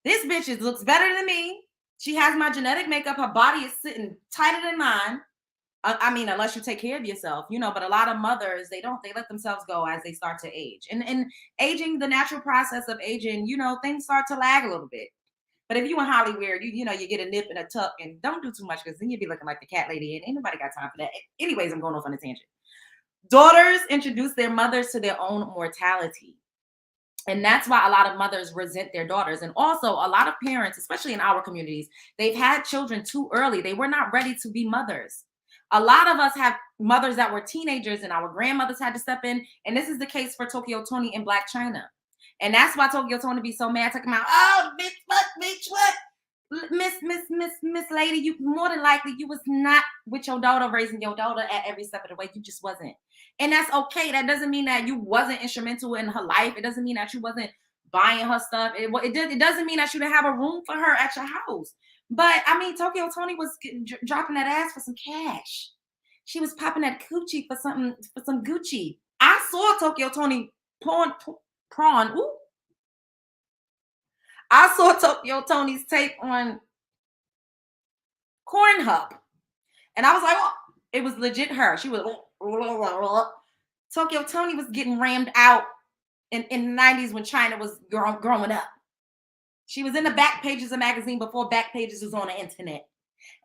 S1: this bitch looks better than me. She has my genetic makeup. Her body is sitting tighter than mine. I mean, unless you take care of yourself, but a lot of mothers, they let themselves go as they start to age. And aging, the natural process of aging, things start to lag a little bit. But if you in Hollywood, you get a nip and a tuck, and don't do too much, because then you'll be looking like the cat lady, and ain't nobody got time for that. Anyways, I'm going off on a tangent. Daughters introduce their mothers to their own mortality. And that's why a lot of mothers resent their daughters. And also a lot of parents, especially in our communities, they've had children too early. They were not ready to be mothers. A lot of us have mothers that were teenagers, and our grandmothers had to step in. And this is the case for Tokyo Toni and Black Chyna. And that's why Tokyo Toni be so mad, talking about, oh, bitch, what? Miss lady, you more than likely, you was not with your daughter, raising your daughter at every step of the way. You just wasn't. And that's okay. That doesn't mean that you wasn't instrumental in her life. It doesn't mean that you wasn't buying her stuff. It doesn't mean that you didn't have a room for her at your house. But I mean, Tokyo Toni was dropping that ass for some cash. She was popping that coochie for some Gucci. I saw Tokyo Toni prawn. Ooh. I saw Tokyo Toni's tape on Pornhub, and I was like, oh, it was legit her. She was Tokyo Toni was getting rammed out in the 90s when Chyna was growing up. She was in the back pages of magazine before back pages was on the internet.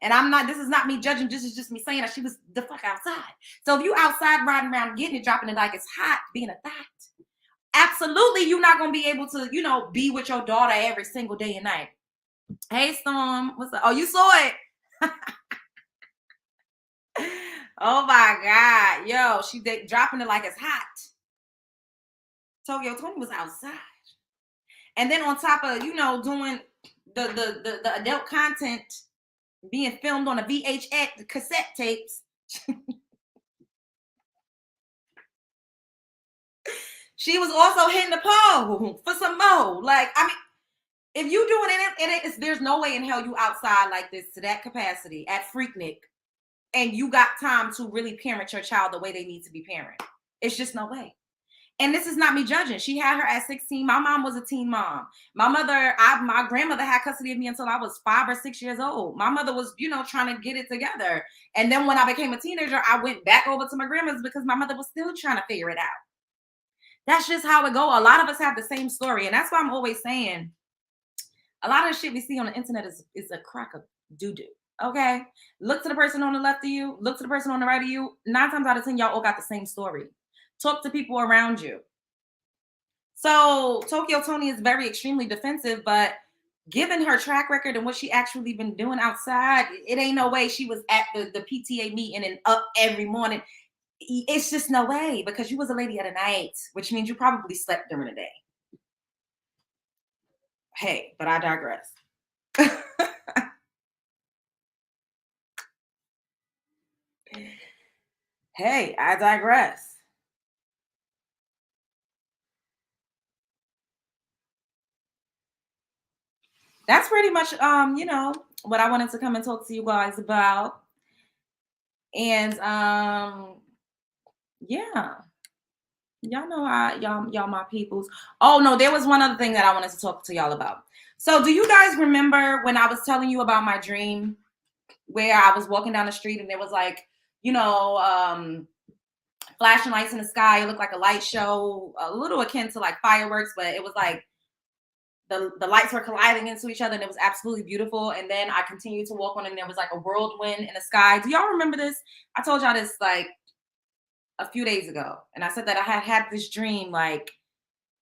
S1: And this is not me judging, this is just me saying that she was the fuck outside. So if you outside riding around getting it, dropping it like it's hot, being a thot, absolutely you're not going to be able to, be with your daughter every single day and night. Hey, Storm, what's up? Oh, you saw it. Oh my God. Yo, she dropping it like it's hot. Tokyo Toni was outside. And then on top of, doing the adult content being filmed on a VHS cassette tapes. She was also hitting the pole for some more. Like, I mean, if you doing it, there's no way in hell you outside like this to that capacity at Freaknik, and you got time to really parent your child the way they need to be parented. It's just no way. And this is not me judging. She had her at 16. My mom was a teen mom. My grandmother had custody of me until I was 5 or 6 years old. My mother was, trying to get it together. And then when I became a teenager, I went back over to my grandma's because my mother was still trying to figure it out. That's just how it go. A lot of us have the same story. And that's why I'm always saying a lot of the shit we see on the internet is a crack of doo-doo. Okay? Look to the person on the left of you. Look to the person on the right of you. 9 times out of 10, y'all all got the same story. Talk to people around you. So Tokyo Toni is very extremely defensive, but given her track record and what she actually been doing outside, it ain't no way she was at the PTA meeting and up every morning. It's just no way, because you was a lady of the night, which means you probably slept during the day. Hey, but I digress. Hey, I digress. That's pretty much, you know, what I wanted to come and talk to you guys about. And yeah, y'all know y'all my peoples. Oh no, there was one other thing that I wanted to talk to y'all about. So do you guys remember when I was telling you about my dream where I was walking down the street and there was like, you know, flashing lights in the sky? It looked like a light show, a little akin to like fireworks, but it was like the lights were colliding into each other and it was absolutely beautiful. And then I continued to walk on and there was like a whirlwind in the sky. Do y'all remember this? I told y'all this like a few days ago. And I said that I had this dream like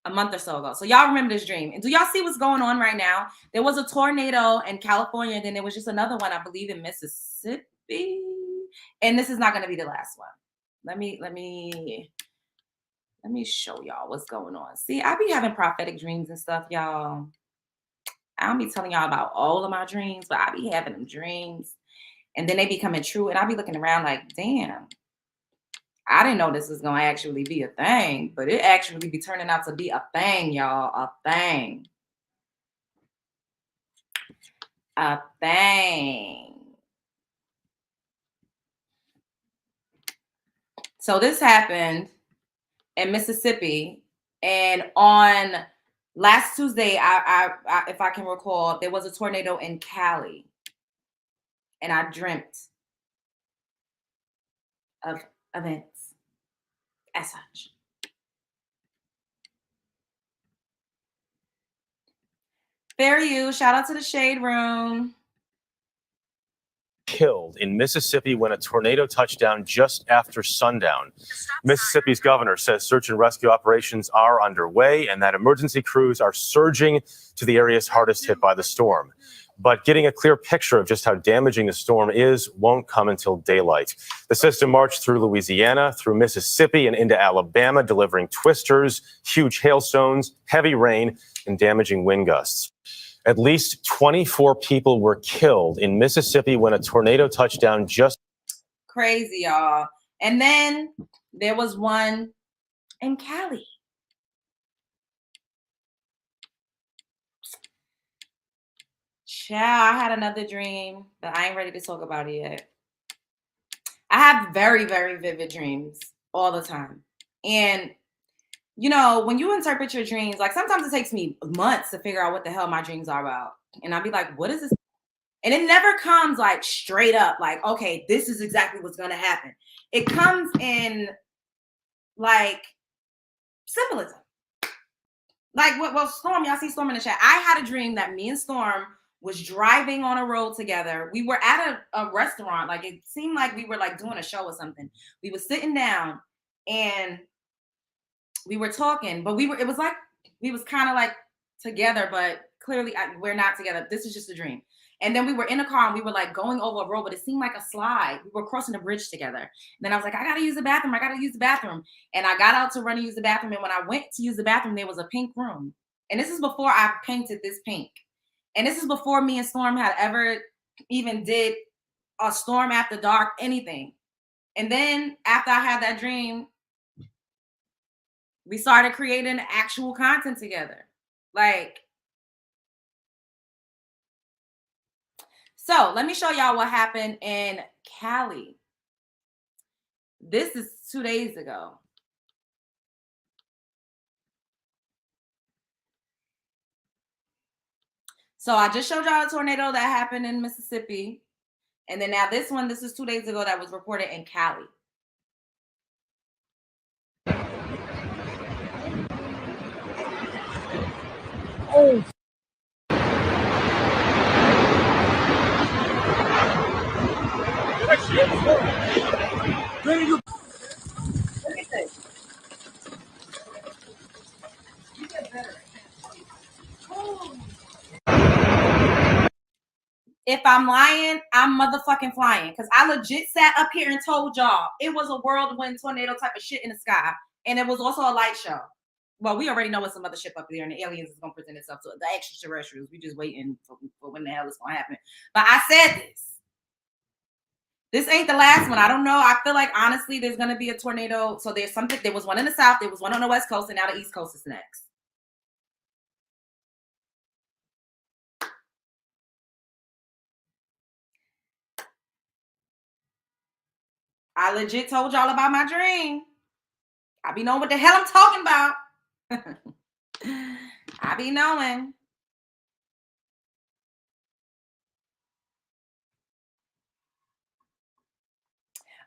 S1: a month or so ago. So y'all remember this dream. And do y'all see what's going on right now? There was a tornado in California. And then there was just another one, I believe, in Mississippi. And this is not going to be the last one. Let me show y'all what's going on. See, I be having prophetic dreams and stuff, y'all. I don't be telling y'all about all of my dreams, but I be having them dreams. And then they be coming true. And I be looking around like, damn, I didn't know this was going to actually be a thing. But it actually be turning out to be a thing, y'all. A thing. A thing. So this happened in Mississippi, and on last Tuesday, I if I can recall, there was a tornado in Cali, and I dreamt of events as such. Fair you, shout out to the Shade Room.
S7: Killed in Mississippi when a tornado touched down just after sundown. Mississippi's governor says search and rescue operations are underway and that emergency crews are surging to the areas hardest hit by the storm. But getting a clear picture of just how damaging the storm is won't come until daylight. The system marched through Louisiana, through Mississippi, and into Alabama, delivering twisters, huge hailstones, heavy rain, and damaging wind gusts. At least 24 people were killed in Mississippi when a tornado touched down just.
S1: Crazy, y'all. And then there was one in Cali. Child, I had another dream, but I ain't ready to talk about it yet. I have very, very vivid dreams all the time. And you know, when you interpret your dreams, like sometimes it takes me months to figure out what the hell my dreams are about. And I'll be like, what is this? And it never comes like straight up, like, okay, this is exactly what's going to happen. It comes in like symbolism. Like, well, Storm, y'all see Storm in the chat. I had a dream that me and Storm was driving on a road together. We were at a restaurant. Like, it seemed like we were like doing a show or something. We were sitting down and we were talking, but it was like, we was kind of like together, but clearly we're not together. This is just a dream. And then we were in a car and we were like going over a road, but it seemed like a slide. We were crossing a bridge together. And then I was like, I got to use the bathroom. I got to use the bathroom. And I got out to run and use the bathroom. And when I went to use the bathroom, there was a pink room. And this is before I painted this pink. And this is before me and Storm had ever even did a Storm After Dark, anything. And then after I had that dream, we started creating actual content together. Like, so let me show y'all what happened in Cali. This is 2 days ago. So I just showed y'all a tornado that happened in Mississippi. And then now this one, this is 2 days ago that was reported in Cali.
S6: Oh.
S1: If I'm lying, I'm motherfucking flying. Because I legit sat up here and told y'all it was a whirlwind tornado type of shit in the sky. And it was also a light show. Well, we already know what some other shit up there, and the aliens is going to present itself to the extraterrestrials. We just waiting for when the hell it's going to happen. But I said this. This ain't the last one. I don't know. I feel like, honestly, there's going to be a tornado. So there's something. There was one in the south. There was one on the west coast. And now the east coast is next. I legit told y'all about my dream. I be knowing what the hell I'm talking about. I be knowing.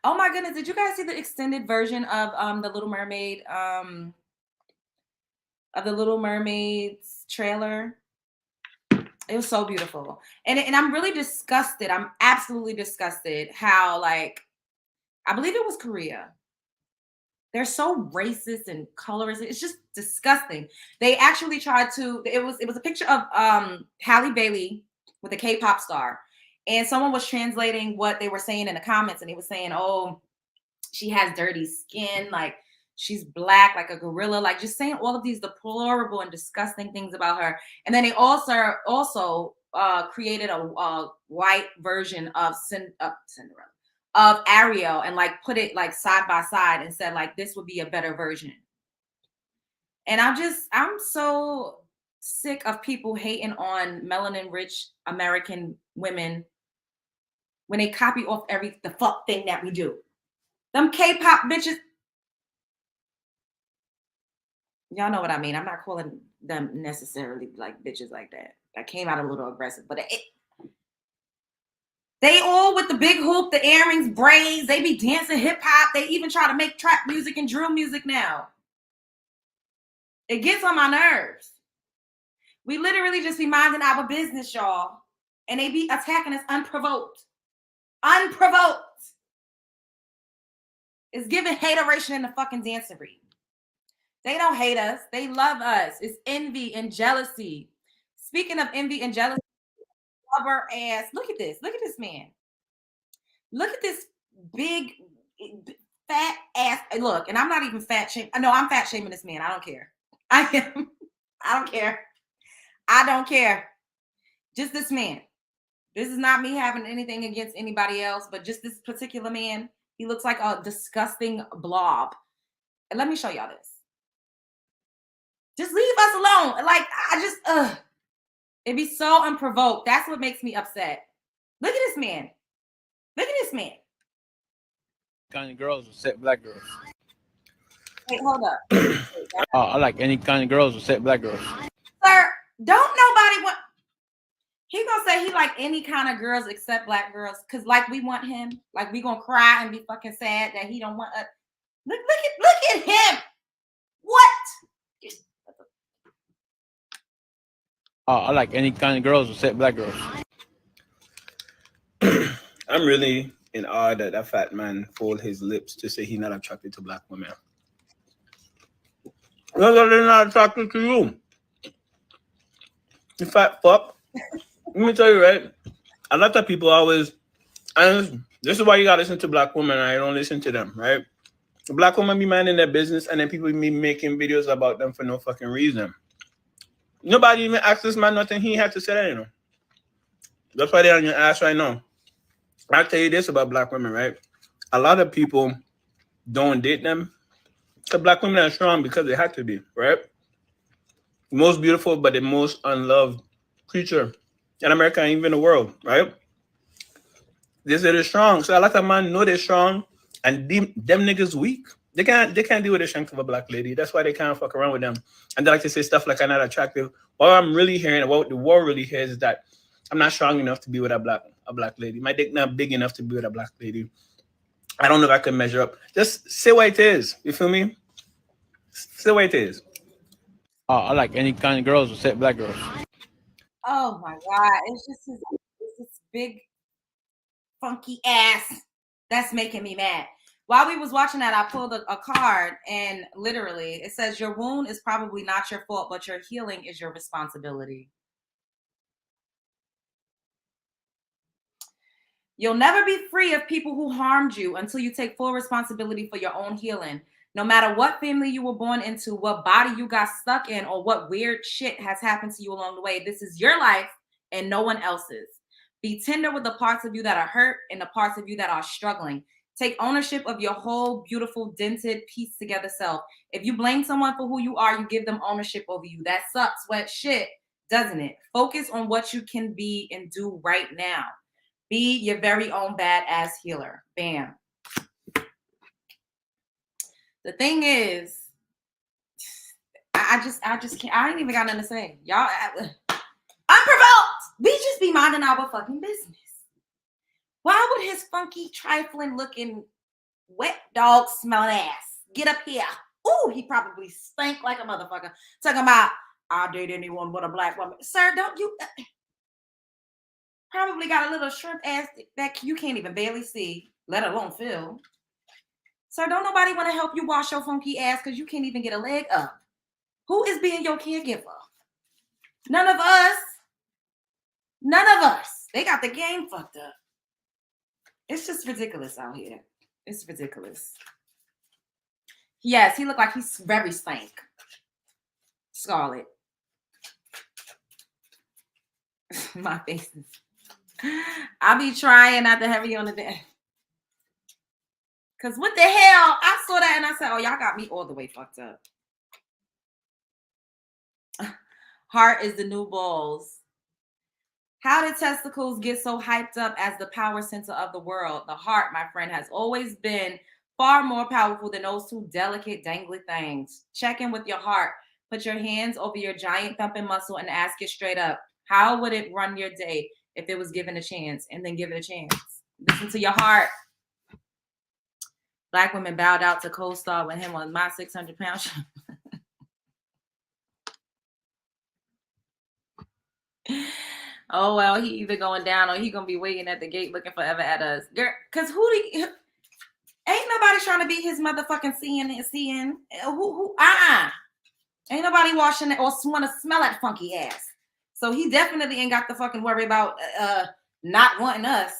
S1: Oh my goodness, did you guys see the extended version of the Little Mermaid of the Little Mermaid's trailer? It was so beautiful. And I'm really disgusted. I'm absolutely disgusted how, like, I believe it was Korea. They're so racist and colorist. It's just disgusting. They actually tried to, it was a picture of Halle Bailey with a K-pop star. And someone was translating what they were saying in the comments, and they were saying, oh, she has dirty skin, like she's black, like a gorilla, like just saying all of these deplorable and disgusting things about her. And then they also created a white version of Cinderella, of Ariel, and like put it like side by side and said like this would be a better version. And I'm so sick of people hating on melanin rich American women when they copy off the fuck thing that we do. Them K-pop bitches. Y'all know what I mean. I'm not calling them necessarily like bitches like that. That came out a little aggressive, but they all with the big hoop, the earrings, braids. They be dancing hip hop. They even try to make trap music and drill music now. It gets on my nerves. We literally just be minding our business, y'all. And they be attacking us unprovoked. Unprovoked. It's giving hateration in the fucking dancery. They don't hate us. They love us. It's envy and jealousy. Speaking of envy and jealousy, rubber ass. Look at this. Look at this man. Look at this big, fat ass. Look, and I'm not even fat shaming. No, I'm fat shaming this man. I don't care. I am. I don't care. I don't care. Just this man. This is not me having anything against anybody else, but just this particular man. He looks like a disgusting blob. And let me show y'all this. Just leave us alone. Like, I just, it'd be so unprovoked. That's what makes me upset. Look at this man. Look at this man.
S8: Kind of girls except black girls.
S1: Wait, hold up.
S8: I like any kind of girls except black girls.
S1: Sir, don't nobody want. He gonna say he like any kind of girls except black girls, cause like we want him, like we gonna cry and be fucking sad that he don't want us. Look at him. What?
S8: I like any kind of girls except black girls.
S9: I'm really in awe that that fat man fold his lips to say he's not attracted to black women. No, they're not attracted to you. You fat fuck. Let me tell you, right? A lot of people always, and this is why you gotta listen to black women, and I don't listen to them, right? The black women be minding their business, and then people be making videos about them for no fucking reason. Nobody even asked this man nothing he had to say that, you know. That's why they're on your ass right now. I'll tell you this about black women, right? A lot of people don't date them. The black women are strong because they had to be, right? The most beautiful, but the most unloved creature in America and even the world, right? They say they're strong. So a lot of men know they're strong, and them niggas weak. They can't deal with the strength of a black lady. That's why they can't fuck around with them. And they like to say stuff like I'm not attractive. What I'm really hearing, what the world really hears is that I'm not strong enough to be with a black lady. My dick not big enough to be with a black lady. I don't know if I can measure up. Just say what it is. You feel me? Say what it is.
S8: I like any kind of girls except black girls.
S1: Oh my God. It's just this big funky ass that's making me mad. While we was watching that, I pulled a card, and literally it says your wound is probably not your fault, but your healing is your responsibility. You'll never be free of people who harmed you until you take full responsibility for your own healing. No matter what family you were born into, what body you got stuck in, or what weird shit has happened to you along the way, this is your life and no one else's. Be tender with the parts of you that are hurt and the parts of you that are struggling. Take ownership of your whole beautiful, dented, pieced together self. If you blame someone for who you are, you give them ownership over you. That sucks, wet shit, doesn't it? Focus on what you can be and do right now. Be your very own badass healer. Bam. The thing is, I just can't. I ain't even got nothing to say. Y'all, unprovoked. We just be minding our fucking business. Why would his funky, trifling looking, wet dog smelling ass get up here? Ooh, he probably stank like a motherfucker. Talking about, I'll date anyone but a black woman. Sir, don't you... Probably got a little shrimp ass that you can't even barely see, let alone feel. Sir, don't nobody want to help you wash your funky ass because you can't even get a leg up. Who is being your caregiver? None of us. None of us. They got the game fucked up. It's just ridiculous out here. It's ridiculous. Yes, he looked like he's very stank. Scarlet. My face is... I be trying not to heavy on the day. Cause what the hell? I saw that and I said, oh, y'all got me all the way fucked up. Heart is the new balls. How did testicles get so hyped up as the power center of the world? The heart, my friend, has always been far more powerful than those two delicate, dangly things. Check in with your heart. Put your hands over your giant thumping muscle and ask it straight up. How would it run your day if it was given a chance? And then give it a chance. Listen to your heart. Black women bowed out to co-star with him on My 600-Pound Show. Oh, well, he either going down or he going to be waiting at the gate looking forever at us. Girl, because ain't nobody trying to be his motherfucking seeing. Ain't nobody washing it or want to smell that funky ass. So he definitely ain't got to fucking worry about not wanting us.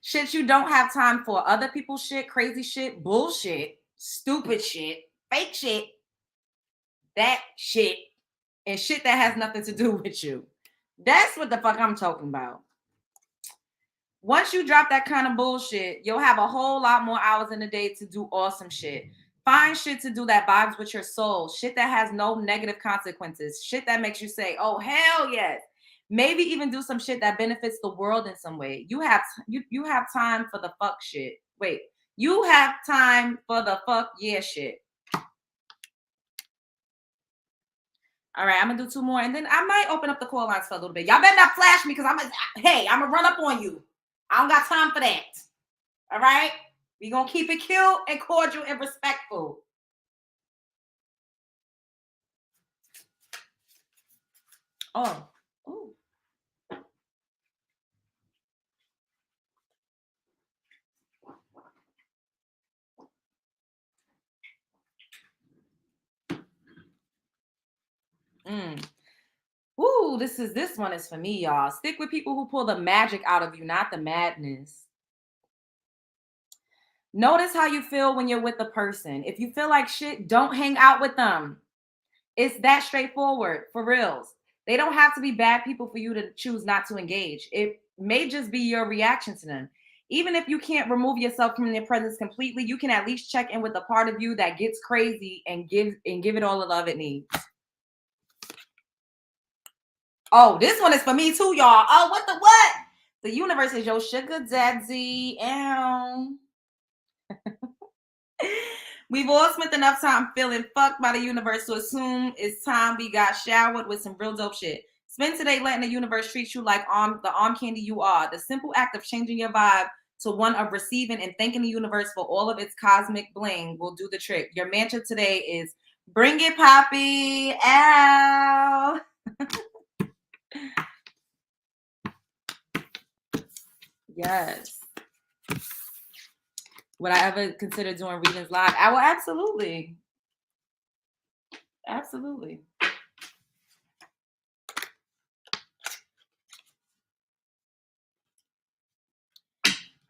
S1: Shit you don't have time for. Other people's shit, crazy shit, bullshit, stupid shit, fake shit, that shit, and shit that has nothing to do with you. That's what the fuck I'm talking about. Once you drop that kind of bullshit, you'll have a whole lot more hours in the day to do awesome shit. Find shit to do that vibes with your soul. Shit that has no negative consequences. Shit that makes you say, oh, hell yes. Maybe even do some shit that benefits the world in some way. You have time for the fuck shit. Wait, you have time for the fuck yeah shit. All right, I'm gonna do 2 more, and then I might open up the call lines for a little bit. Y'all better not flash me because I'm gonna run up on you. I don't got time for that. All right, we gonna keep it cute and cordial and respectful. Oh. Ooh. Ooh, this one is for me, y'all. Stick with people who pull the magic out of you, not the madness. Notice how you feel when you're with a person. If you feel like shit, don't hang out with them. It's that straightforward, for reals. They don't have to be bad people for you to choose not to engage. It may just be your reaction to them. Even if you can't remove yourself from their presence completely, you can at least check in with the part of you that gets crazy and give it all the love it needs. Oh, this one is for me too, y'all. Oh, what the what? The universe is your sugar daddy. We've all spent enough time feeling fucked by the universe to assume it's time we got showered with some real dope shit. Spend today letting the universe treat you like the arm candy you are. The simple act of changing your vibe to one of receiving and thanking the universe for all of its cosmic bling will do the trick. Your mantra today is bring it, Poppy. Ow. Yes. Would I ever consider doing readings live? I will absolutely. Absolutely.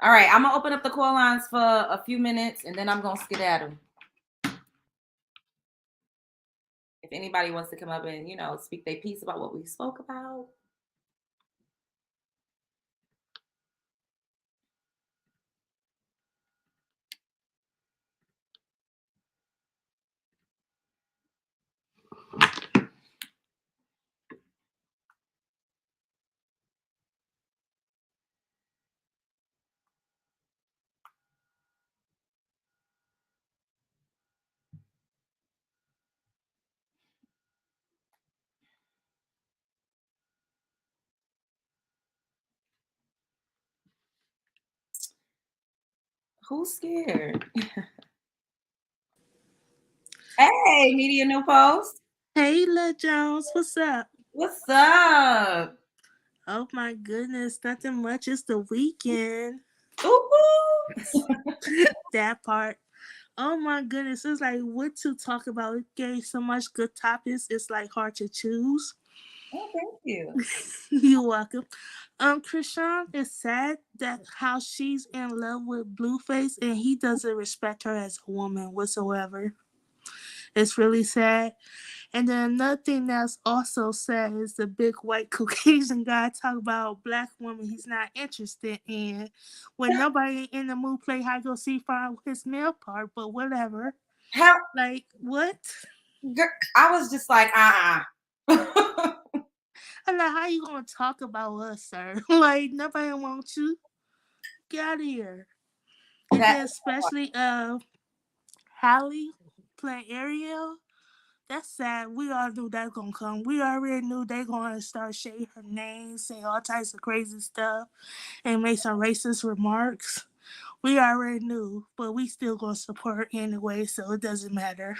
S1: All right, I'm gonna open up the call lines for a few minutes and then I'm gonna skedaddle. If anybody wants to come up and, speak their piece about what we spoke about. Who's scared? Hey, Media New Post.
S10: Hey, Lil Jones, what's up?
S1: What's up?
S10: Oh my goodness, nothing much. It's the weekend.
S1: Ooh.
S10: That part. Oh my goodness, it's like what to talk about. It gave so much good topics. It's like hard to choose.
S1: Oh, thank you.
S10: You're welcome. Chrisean is sad that how she's in love with Blueface and he doesn't respect her as a woman whatsoever. It's really sad. And then another thing that's also sad is the big white Caucasian guy talk about a black woman he's not interested in. When nobody in the mood play hide go see for his male part, but whatever.
S1: How?
S10: Like what?
S1: I was just like,
S10: I'm like, how you gonna talk about us, sir? Like nobody wants you. Get out of here. And then especially Hallie playing Ariel. That's sad. We all knew that was gonna come. We already knew they gonna start shading her name, say all types of crazy stuff, and make some racist remarks. We already knew, but we still gonna support her anyway, so it doesn't matter.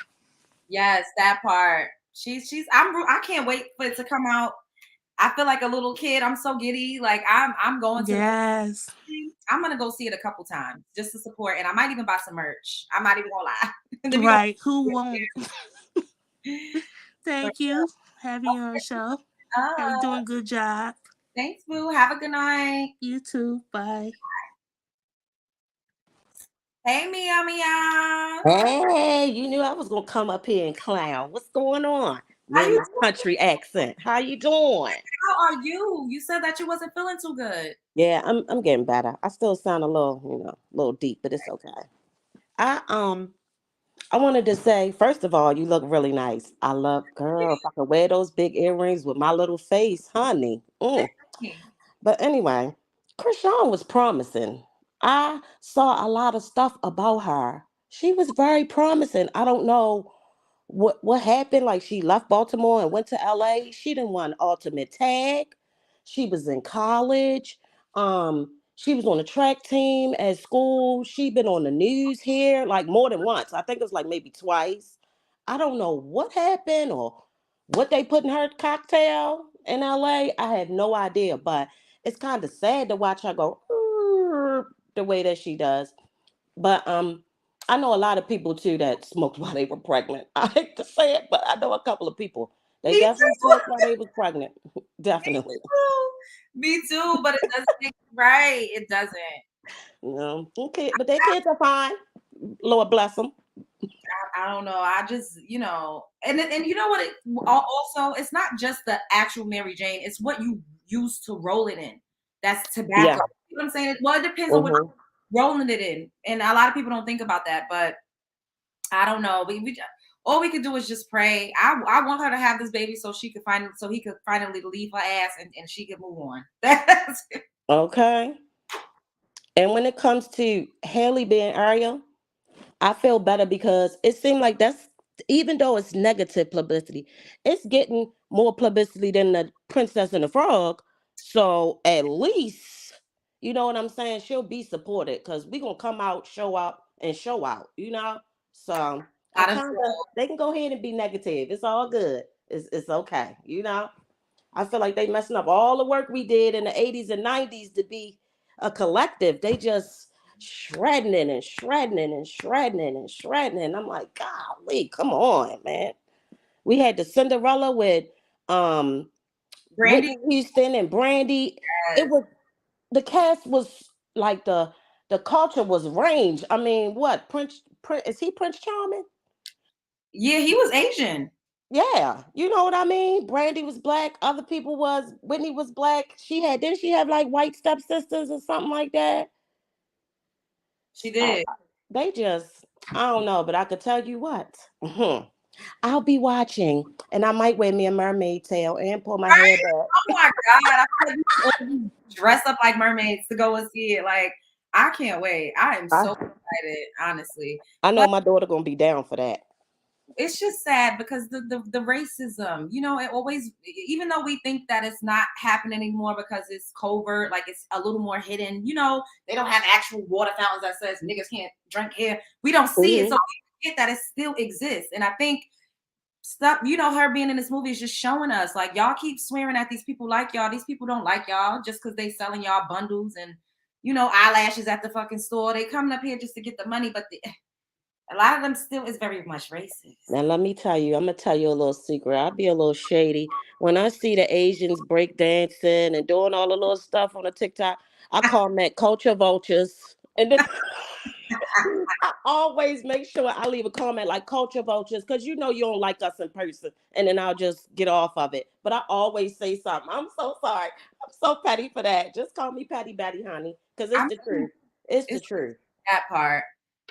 S1: Yes, that part. I can't wait for it to come out. I feel like a little kid. I'm so giddy. Like I'm going to.
S10: Yes.
S1: I'm gonna go see it a couple times just to support, and I might even buy some merch. I'm not even gonna lie.
S10: Right? Who won't? Thank you. Having you on the show. You're doing a good job.
S1: Thanks, Boo. Have a good night.
S10: You too. Bye.
S1: Hey, Mia.
S11: Hey, you knew I was gonna come up here and clown. What's going on? In my country accent. How you doing?
S1: How are you? You said that you wasn't feeling too good.
S11: Yeah, I'm getting better. I still sound a little deep, but it's okay. I wanted to say, first of all, you look really nice. I love, girl, if I could wear those big earrings with my little face, honey. But anyway, Chrisean was promising. I saw a lot of stuff about her. She was very promising. I don't know what happened. Like she left Baltimore and went to LA. She didn't want ultimate tag. She was in college. She was on the track team at school. She been on the news here like more than once. I think it was like maybe twice. I don't know what happened or what they put in her cocktail in LA. I have no idea, but it's kind of sad to watch her go the way that she does. But I know a lot of people too that smoked while they were pregnant. I hate to say it, but I know a couple of people. They definitely smoked while they was pregnant. Definitely.
S1: Me too, but it doesn't make it right. It doesn't.
S11: No. Okay, but their kids are fine. Lord bless them.
S1: I don't know. I just, and you know what? Also, it's not just the actual Mary Jane. It's what you use to roll it in. That's tobacco.
S11: Yeah.
S1: You know what I'm saying? Well, it depends on what you're rolling it in, and a lot of people don't think about that. But I don't know. All we could do is just pray. I want her to have this baby so he could finally leave her ass and she could move on. That's it.
S11: Okay. And when it comes to Haley being Ariel, I feel better because it seemed like that's, even though it's negative publicity, it's getting more publicity than the Princess and the Frog. So at least, You know what I'm saying? She'll be supported because we're gonna come out, show up, and show out, you know? So they can go ahead and be negative. It's all good. It's okay, you know. I feel like they messing up all the work we did in the 80s and 90s to be a collective. They just shredding it and shredding it and shredding it and shredding it. And I'm like, golly, come on, man. We had the Cinderella with
S1: Brandy.
S11: Whitney Houston and Brandy.
S1: Yes.
S11: It was the cast was like the culture was range. I mean, what Prince is he Prince Charming?
S1: Yeah, he was Asian.
S11: Yeah, you know what I mean. Brandy was black. Other people was Whitney was black. Didn't she have like white stepsisters or something like that?
S1: She did.
S11: They just I don't know, but I could tell you what. I'll be watching, and I might wear me a mermaid tail and pull my hair back.
S1: Oh my God! I feel like we dress up like mermaids to go and see it. Like I can't wait. I am so excited, honestly.
S11: I know my daughter gonna be down for that.
S1: It's just sad because the racism, you know, it always, even though we think that it's not happening anymore because it's covert, like it's a little more hidden, you know, they don't have actual water fountains that says niggas can't drink here. We don't see it, so we forget that it still exists. And I think stuff, you know, her being in this movie is just showing us, like, y'all keep swearing at these people like y'all. These people don't like y'all just because they selling y'all bundles and, you know, eyelashes at the fucking store. They coming up here just to get the money, but a lot of them still is very much racist.
S11: Now, let me tell you, I'm going to tell you a little secret. I'll be a little shady. When I see the Asians break dancing and doing all the little stuff on the TikTok, I call them that culture vultures. And then I always make sure I leave a comment like culture vultures because you know you don't like us in person. And then I'll just get off of it. But I always say something. I'm so sorry. I'm so petty for that. Just call me Patty Batty, honey, because it's the truth. It's the truth.
S1: That part.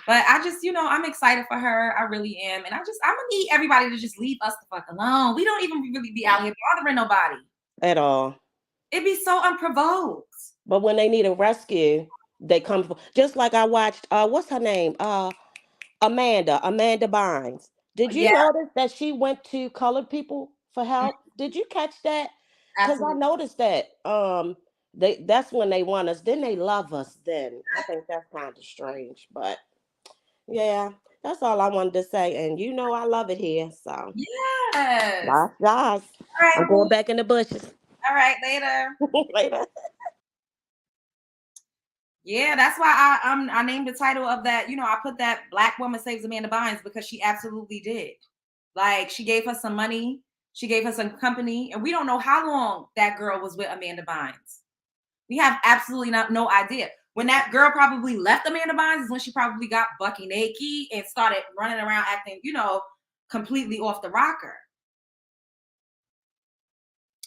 S1: But I just, you know, I'm excited for her. I really am. And I'm gonna need everybody to just leave us the fuck alone. We don't even really be out here bothering nobody.
S11: At all.
S1: It'd be so unprovoked.
S11: But when they need a rescue, they come. Just like I watched, what's her name? Amanda Bynes. Did you notice that she went to colored people for help? Did you catch that? Because I noticed that that's when they want us. Then they love us. Then I think that's kind of strange, but yeah, that's all I wanted to say. And you know I love it here. So
S1: yes,
S11: last guys.
S1: Right,
S11: I'm going back in the bushes.
S1: All right, later.
S11: Later.
S1: Yeah, that's why I named the title of that. You know, I put that Black Woman Saves Amanda Bynes because she absolutely did. Like, she gave her some money, she gave her some company, and we don't know how long that girl was with Amanda Bynes. We have absolutely no idea. When that girl probably left Amanda Bynes is when she probably got bucky naked and started running around acting, you know, completely off the rocker.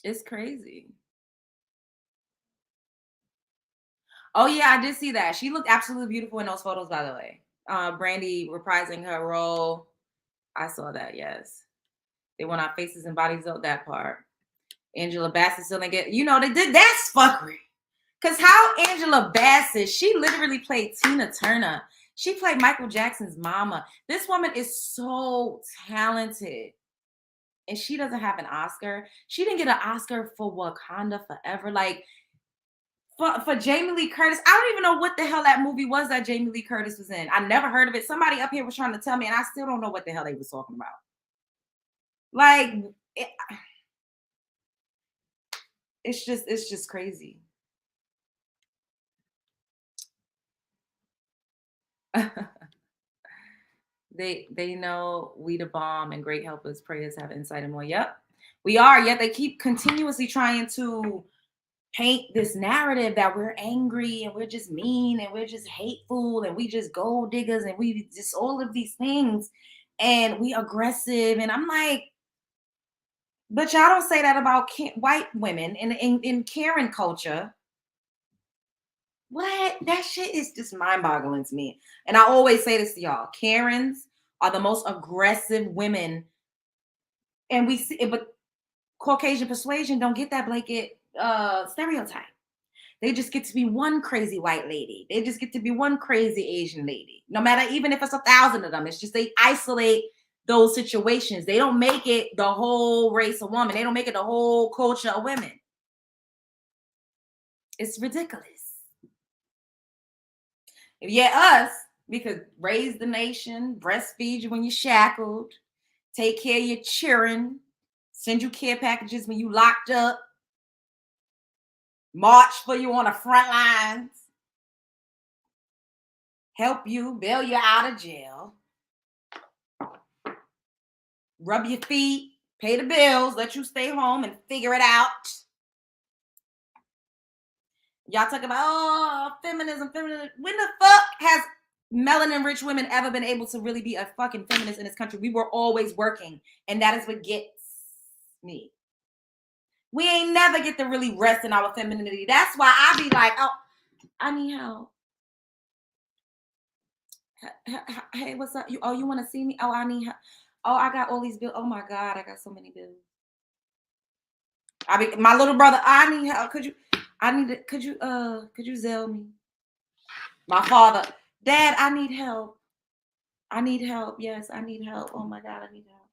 S1: It's crazy. Oh yeah, I did see that. She looked absolutely beautiful in those photos, by the way. Brandy reprising her role. I saw that, yes. They went on Faces and Bodies out that part. Angela Bassett still didn't get, you know, they did that's fuckery. Because how Angela Bassett, she literally played Tina Turner. She played Michael Jackson's mama. This woman is so talented. And she doesn't have an Oscar. She didn't get an Oscar for Wakanda Forever. Like, for Jamie Lee Curtis, I don't even know what the hell that movie was that Jamie Lee Curtis was in. I never heard of it. Somebody up here was trying to tell me, and I still don't know what the hell they was talking about. Like, it's just crazy. They know we the bomb and great helpers, prayers have insight and more. Yep, we are. Yet they keep continuously trying to paint this narrative that we're angry and we're just mean and we're just hateful and we just gold diggers and we just all of these things and we aggressive. And I'm like, but y'all don't say that about white women in Karen culture. What? That shit is just mind-boggling to me. And I always say this to y'all. Karens are the most aggressive women. And we see it, but Caucasian persuasion don't get that blanket stereotype. They just get to be one crazy white lady. They just get to be one crazy Asian lady. No matter, even if it's 1,000 of them, it's just they isolate those situations. They don't make it the whole race of women. They don't make it the whole culture of women. It's ridiculous. If you're us, we could raise the nation, breastfeed you when you're shackled, take care of your children, send you care packages when you locked up, march for you on the front lines, help you, bail you out of jail, rub your feet, pay the bills, let you stay home and figure it out. Y'all talk about, feminism. When the fuck has melanin-rich women ever been able to really be a fucking feminist in this country? We were always working, and that is what gets me. We ain't never get to really rest in our femininity. That's why I be like, oh, I need help. Hey, what's up? You want to see me? Oh, I need help. Oh, I got all these bills. Oh my God, I got so many bills. My little brother, I need help. Could you Zelle me? My father, Dad, I need help. I need help. Yes, I need help. Oh my God, I need help.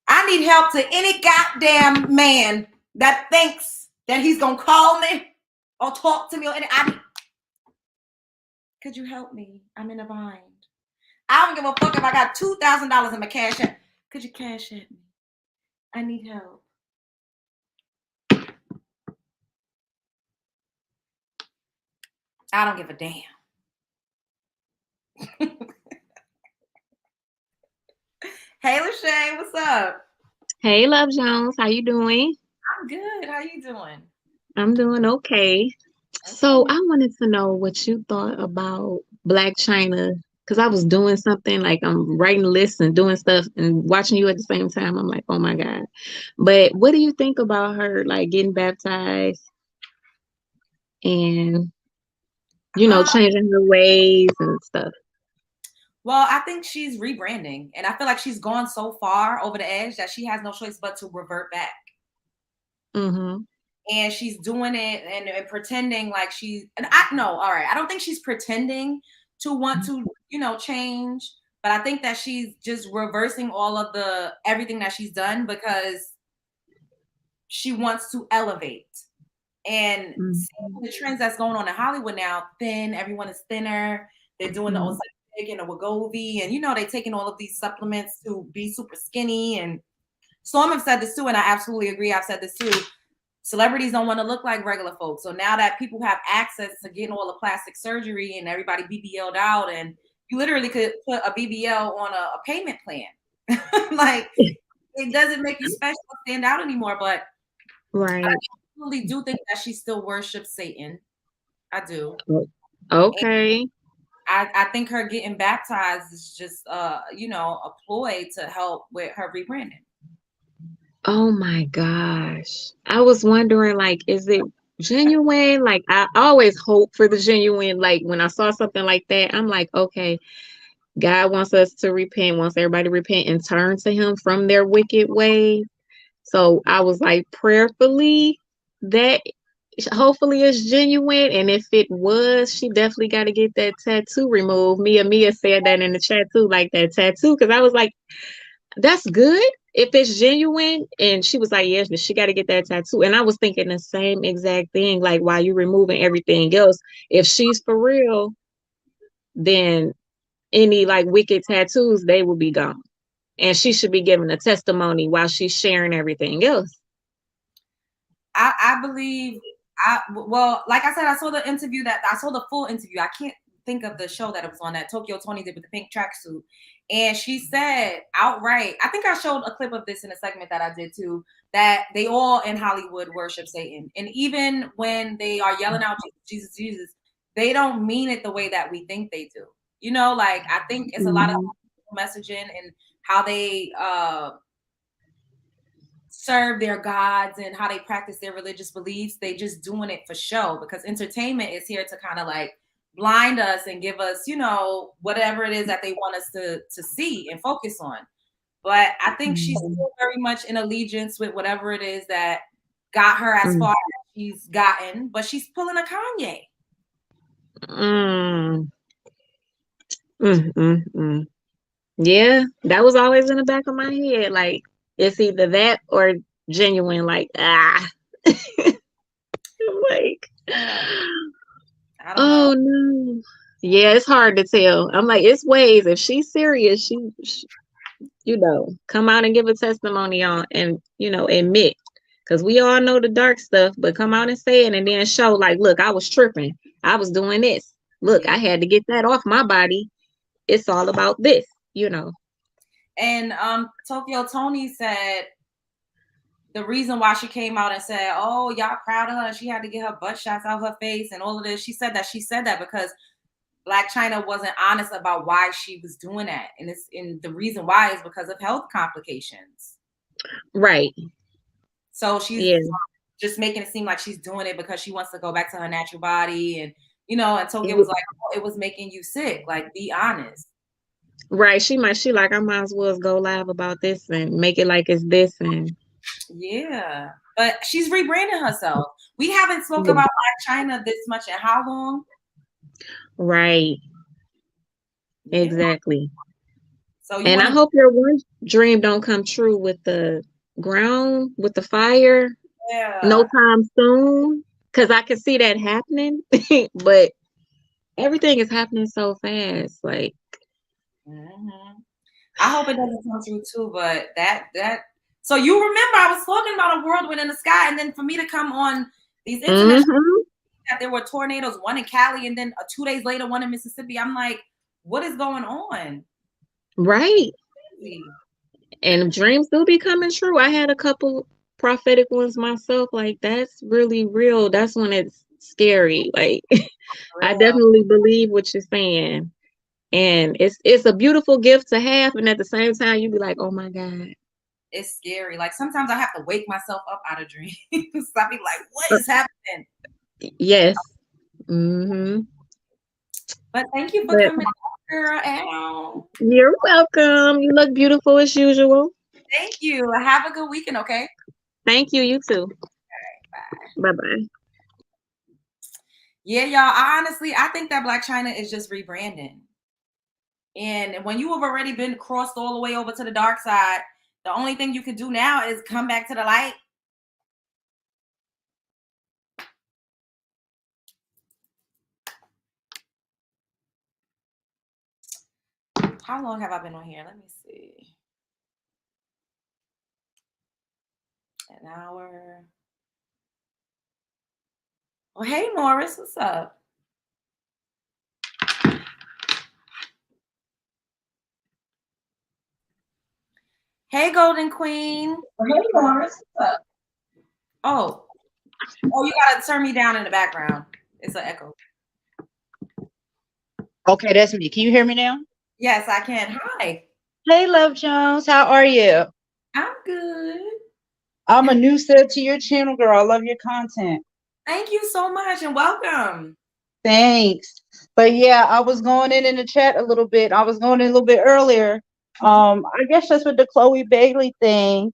S1: I need help to any goddamn man that thinks that he's gonna call me or talk to me or anything. Could you help me? I'm in a bind. I don't give a fuck if I got $2,000 in my cash app. Could you cash at me? I need help. I don't give a damn. Hey, Lachey, what's up?
S12: Hey, Love Jones, how you doing?
S1: I'm good. How you doing?
S12: I'm doing okay. So I wanted to know what you thought about Black China, because I was doing something like I'm writing lists and doing stuff and watching you at the same time. I'm like, oh my God. But what do you think about her like getting baptized and changing her ways and stuff?
S1: Well, I think she's rebranding, and I feel like she's gone so far over the edge that she has no choice but to revert back.
S12: Mm-hmm.
S1: And she's doing it and pretending like I don't think she's pretending to want to, change, but I think that she's just reversing all of everything that she's done because she wants to elevate. And seeing the trends that's going on in Hollywood now, everyone is thinner. They're doing the Ozempic and the Wegovy, and they're taking all of these supplements to be super skinny. And Storm have said this too, and I absolutely agree. I've said this too. Celebrities don't want to look like regular folks. So now that people have access to getting all the plastic surgery and everybody BBL'd out, and you literally could put a BBL on a payment plan. Like, it doesn't make you special or stand out anymore. But
S12: right.
S1: I absolutely do think that she still worships Satan. I do.
S12: Okay.
S1: And I think her getting baptized is just a ploy to help with her rebranding.
S12: Oh my gosh. I was wondering, like, is it genuine? Like, I always hope for the genuine. Like, when I saw something like that, I'm like, okay, God wants us to repent, wants everybody to repent and turn to him from their wicked ways. So I was like, prayerfully, that hopefully it's genuine. And if it was, she definitely got to get that tattoo removed. Mia said that in the chat too, like that tattoo. Because I was like, that's good if it's genuine. And she was like, yes, but she got to get that tattoo. And I was thinking the same exact thing, like, while you removing everything else, if she's for real, then any like wicked tattoos, they will be gone. And she should be giving a testimony while she's sharing everything else.
S1: I believe, like I said, I saw the full interview. I can't think of the show that it was on that Toni did with the pink tracksuit. And she said outright, I think I showed a clip of this in a segment that I did too, that they all in Hollywood worship Satan. And even when they are yelling out Jesus, Jesus, they don't mean it the way that we think they do. Like, I think it's a lot of messaging and how they serve their gods and how they practice their religious beliefs. They just doing it for show because entertainment is here to kind of like blind us and give us, whatever it is that they want us to see and focus on. But I think she's still very much in allegiance with whatever it is that got her as far as she's gotten, but she's pulling a Kanye.
S12: Yeah, that was always in the back of my head. Like, it's either that or genuine. Like, like,
S1: I don't know.
S12: No. Yeah, it's hard to tell. I'm like, it's ways. If she's serious, she come out and give a testimony on and, admit. Because we all know the dark stuff, but come out and say it and then show, like, look, I was tripping. I was doing this. Look, I had to get that off my body. It's all about this,
S1: And Tokyo Toni said the reason why she came out and said, "Oh, y'all proud of her. She had to get her butt shots out her face and all of this." She said that because Blac Chyna wasn't honest about why she was doing that, and the reason why is because of health complications.
S12: Right.
S1: So she's just making it seem like she's doing it because she wants to go back to her natural body, and and Tokyo was like, "Oh, it was making you sick. Like, be honest."
S12: Right. She like, I might as well go live about this and make it like it's this and.
S1: Yeah, but she's rebranding herself. We haven't spoke about Blac Chyna this much in how long?
S12: Right. Yeah. Exactly.
S1: So
S12: I hope your one dream don't come true with the ground, with the fire.
S1: Yeah.
S12: No time soon. Because I can see that happening. But everything is happening so fast. Like.
S1: I hope it doesn't come true too, but that so you remember I was talking about a whirlwind in the sky, and then for me to come on these internet that there were tornadoes, one in Cali and then 2 days later one in Mississippi. I'm like, what is going on?
S12: Right. And dreams do be coming true. I had a couple prophetic ones myself. Like, that's really real. That's when it's scary. Like, I definitely believe what you're saying. And it's a beautiful gift to have. And at the same time, you be like, oh my God.
S1: It's scary. Like, sometimes I have to wake myself up out of dreams. I be like, what is happening?
S12: Yes. Mm-hmm.
S1: But thank you for coming over, girl.
S12: You're welcome. You look beautiful as usual.
S1: Thank you. Have a good weekend, okay?
S12: Thank you. You too.
S1: All right, bye.
S12: Bye-bye.
S1: Yeah, y'all. I think that Blac Chyna is just rebranding. And when you have already been crossed all the way over to the dark side, the only thing you can do now is come back to the light. How long have I been on here? Let me see. An hour. Well, hey, Norris, what's up? Hey, Golden Queen.
S13: Hey, Norris, what's up?
S1: Oh, you gotta turn me down in the background. It's an echo.
S13: Okay, that's me. Can you hear me now?
S1: Yes, I can. Hi.
S13: Hey, Love Jones. How are you?
S1: I'm good.
S13: I'm a new sub to your channel, girl. I love your content.
S1: Thank you so much and welcome.
S13: Thanks. But yeah, I was going in the chat a little bit. I was going in a little bit earlier. I guess that's with the Chloe Bailey thing.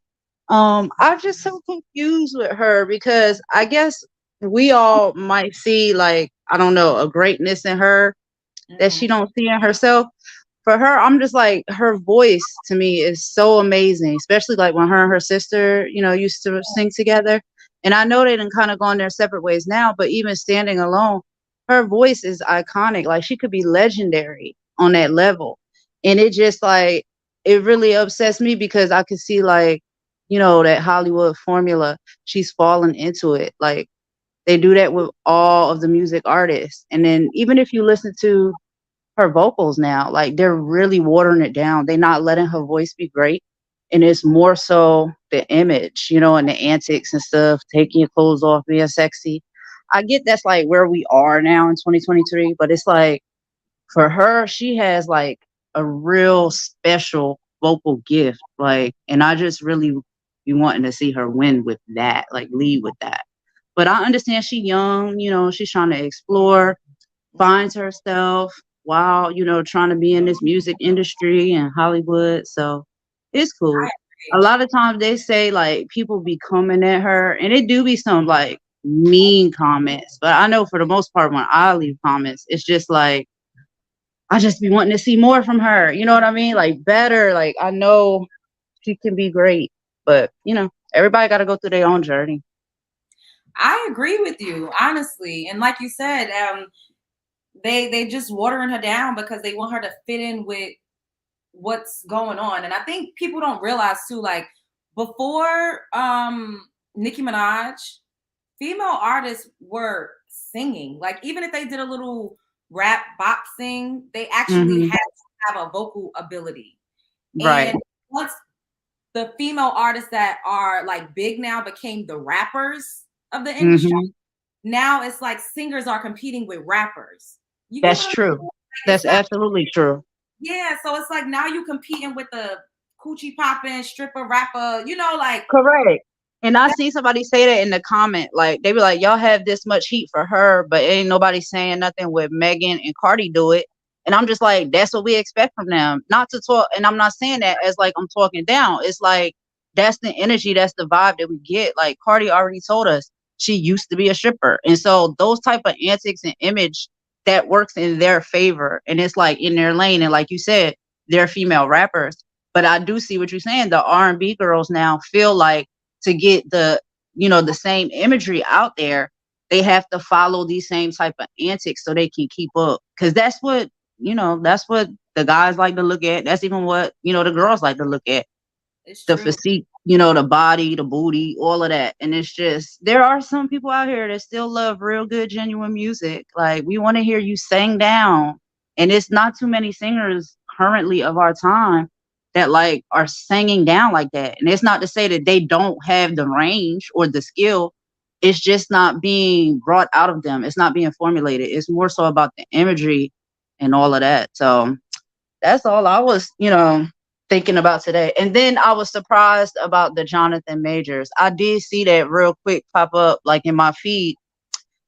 S13: I'm just so confused with her because I guess we all might see, like, I don't know, a greatness in her that she don't see in herself. For her, I'm just like, her voice to me is so amazing, especially like when her and her sister, used to sing together. And I know they done kind of gone their separate ways now, but even standing alone, her voice is iconic. Like, she could be legendary on that level. And it just like, it really upsets me because I could see, like, that Hollywood formula, she's fallen into it. Like, they do that with all of the music artists. And then even if you listen to her vocals now, like, they're really watering it down. They're not letting her voice be great. And it's more so the image, and the antics and stuff, taking your clothes off, being sexy. I get that's like where we are now in 2023, but it's like, for her, she has like a real special vocal gift. Like, and I just really be wanting to see her win with that, like lead with that. But I understand she's young, she's trying to explore, finds herself while, trying to be in this music industry and Hollywood. So it's cool. A lot of times they say, like, people be coming at her, and it do be some like mean comments. But I know for the most part, when I leave comments, it's just like, I just be wanting to see more from her. You know what I mean? Like, better. Like, I know she can be great, but everybody got to go through their own journey.
S1: I agree with you, honestly. And like you said, they just watering her down because they want her to fit in with what's going on. And I think people don't realize too, like before Nicki Minaj, female artists were singing. Like even if they did a little rap boxing, they actually had to have a vocal ability.
S13: Right.
S1: And once the female artists that are like big now became the rappers of the industry, now it's like singers are competing with rappers. You
S13: That's true.
S1: Like,
S13: that's absolutely true.
S1: Yeah, so it's like now you competing with the coochie popping stripper rapper, you know, like
S13: Correct. And I see somebody say that in the comment, like they be like, y'all have this much heat for her, but ain't nobody saying nothing with Megan and Cardi do it. And I'm just like, that's what we expect from them. Not to talk, and I'm not saying that as like I'm talking down. It's like that's the energy, that's the vibe that we get. Like Cardi already told us she used to be a stripper. And so those type of antics and image that works in their favor. And it's like in their lane. And like you said, they're female rappers. But I do see what you're saying. The R&B girls now feel like to get the, the same imagery out there, they have to follow these same type of antics so they can keep up. Because that's what the guys like to look at. That's even what, the girls like to look at.
S1: It's
S13: the
S1: true.
S13: physique, the body, the booty, all of that. And it's just, there are some people out here that still love real good, genuine music. Like we want to hear you sing down. And it's not too many singers currently of our time that like are singing down like that. And it's not to say that they don't have the range or the skill. It's just not being brought out of them. It's not being formulated. It's more so about the imagery and all of that. So that's all I was, thinking about today. And then I was surprised about the Jonathan Majors. I did see that real quick pop up like in my feed.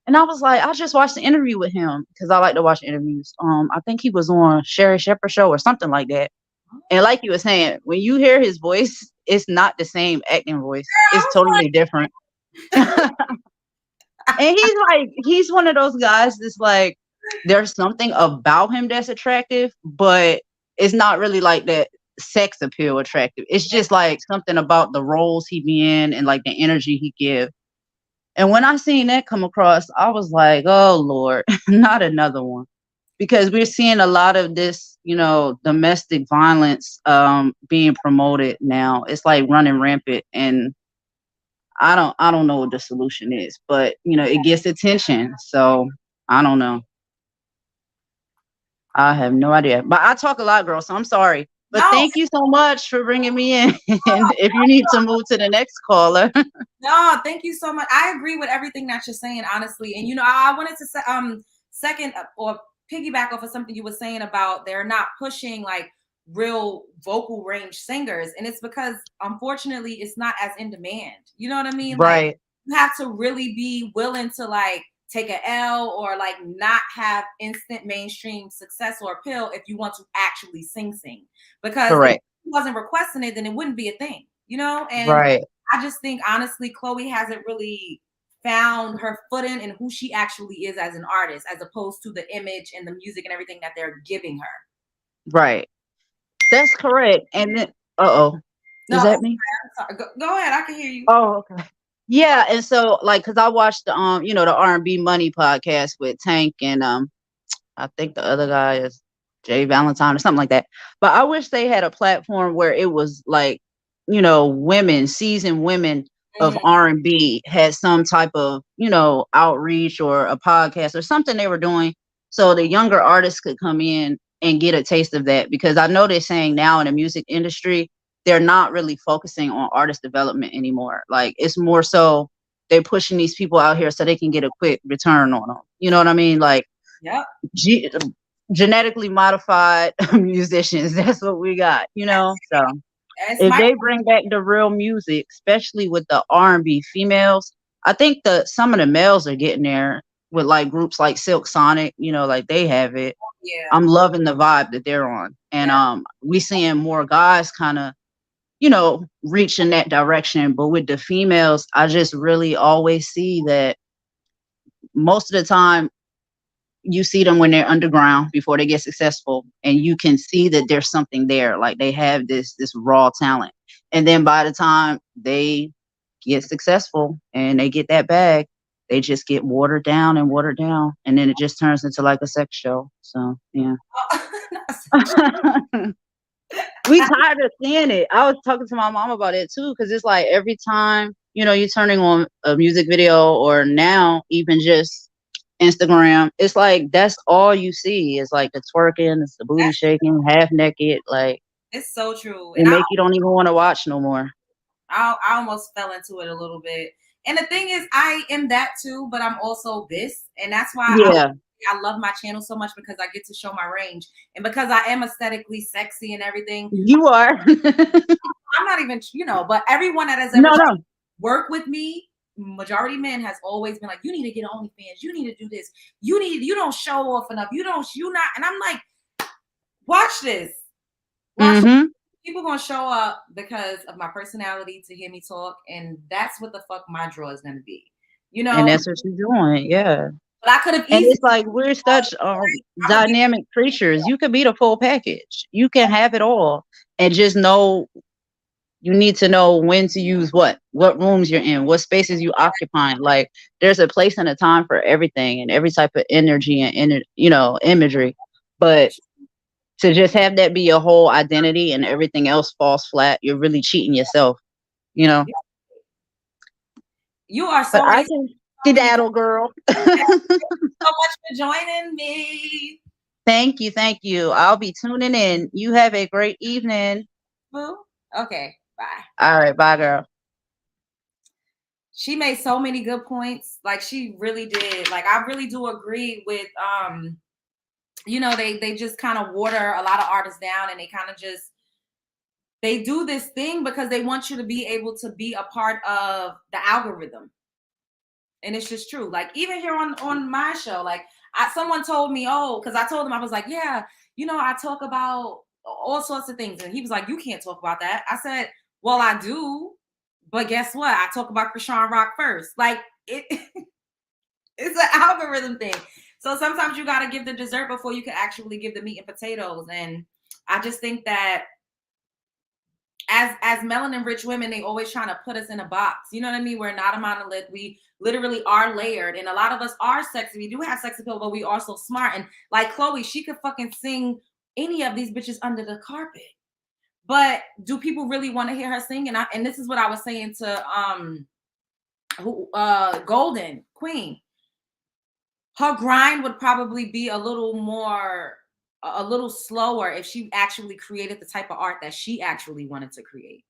S13: And I was like, I just watched the interview with him because I like to watch interviews. I think he was on Sherry Shepherd show or something like that. And like you were saying, when you hear his voice, it's not the same acting voice. It's totally different. And he's one of those guys that's like, there's something about him that's attractive, but it's not really like that sex appeal attractive. It's just like something about the roles he be in and like the energy he give. And when I seen that come across, I was like, oh Lord, not another one. Because we're seeing a lot of this, domestic violence being promoted now. It's like running rampant, and I don't know what the solution is, but it gets attention. So I don't know. I have no idea. But I talk a lot, girl, so I'm sorry. But thank you so much for bringing me in. And if you need to move to the next caller.
S1: No, thank you so much. I agree with everything that you're saying, honestly. And I wanted to say, second or piggyback off of something you were saying about they're not pushing like real vocal range singers, and it's because unfortunately it's not as in demand. You know what I mean?
S13: Right.
S1: Like you have to really be willing to like take an L or like not have instant mainstream success or appeal if you want to actually sing. Because if he wasn't requesting it, then it wouldn't be a thing, And
S13: right.
S1: I just think honestly, Chloe hasn't really found her footing in who she actually is as an artist, as opposed to the image and the music and everything that they're giving her.
S13: Right. That's correct. And then, is that me?
S1: Sorry. Go ahead. I can hear you.
S13: Oh, okay. Yeah. And so like, cause I watched the, the R&B Money podcast with Tank and, I think the other guy is Jay Valentine or something like that. But I wish they had a platform where it was like, seasoned women of R&B had some type of, outreach or a podcast or something they were doing so the younger artists could come in and get a taste of that. Because I know they're saying now in the music industry, they're not really focusing on artist development anymore. Like it's more so they're pushing these people out here so they can get a quick return on them. You know what I mean? Like,
S1: yep.
S13: Genetically modified musicians. That's what we got, So if they bring back the real music, especially with the R&B females, I think some of the males are getting there with like groups like Silk Sonic, like they have it.
S1: Yeah.
S13: I'm loving the vibe that they're on. And we seeing more guys kind of, reach in that direction. But with the females, I just really always see that most of the time you see them when they're underground before they get successful, and you can see that there's something there. Like they have this raw talent. And then by the time they get successful and they get that bag, they just get watered down, and then it just turns into like a sex show. So yeah. We tired of seeing it. I was talking to my mom about it too, because it's like every time, you know, you're turning on a music video, or now even just Instagram, it's like that's all you see. It's like the twerking, it's the booty shaking, half naked. Like,
S1: it's so true.
S13: it make you don't even want to watch no more.
S1: I almost fell into it a little bit. And the thing is, I am that too, but I'm also this. And that's why I love my channel so much, because I get to show my range. And because I am aesthetically sexy and everything.
S13: You are.
S1: I'm not even, you know, but everyone that has ever worked with me, majority men, has always been like, you need to get OnlyFans. You need to do this. You don't show off enough. You not. And I'm like, watch this. People gonna show up because of my personality, to hear me talk, and that's what the fuck my draw is gonna be, you know.
S13: And that's what you're doing, yeah.
S1: But I could have
S13: easily. And it's like we're such dynamic creatures. You could be the full package. You can have it all, and just know you need to know when to use what rooms you're in, what spaces you occupy. Like, there's a place and a time for everything, and every type of energy and imagery, but to just have that be your whole identity and everything else falls flat, you're really cheating yourself, you know.
S1: You are so.
S13: But I can skedaddle, girl.
S1: Thank you so much for joining me.
S13: Thank you. I'll be tuning in. You have a great evening.
S1: Okay, bye.
S13: All right, bye, girl.
S1: She made so many good points. Like, she really did. Like, I really do agree with you know, they just kind of water a lot of artists down, and they kind of just, they do this thing because they want you to be able to be a part of the algorithm. And it's just true. Like, even here on my show, like, someone told me, because I told him, I was like, yeah, you know, I talk about all sorts of things. And he was like, you can't talk about that. I said, well, I do, but guess what? I talk about Chrisean Rock first. Like, it's an algorithm thing. So sometimes you got to give the dessert before you can actually give the meat and potatoes. And I just think that as melanin rich women, they always trying to put us in a box. You know what I mean? We're not a monolith. We literally are layered. And a lot of us are sexy. We do have sex appeal, but we are so smart. And like Chloe, she could fucking sing any of these bitches under the carpet. But do people really want to hear her sing? And this is what I was saying to Golden Queen. Her grind would probably be a little slower if she actually created the type of art that she actually wanted to create.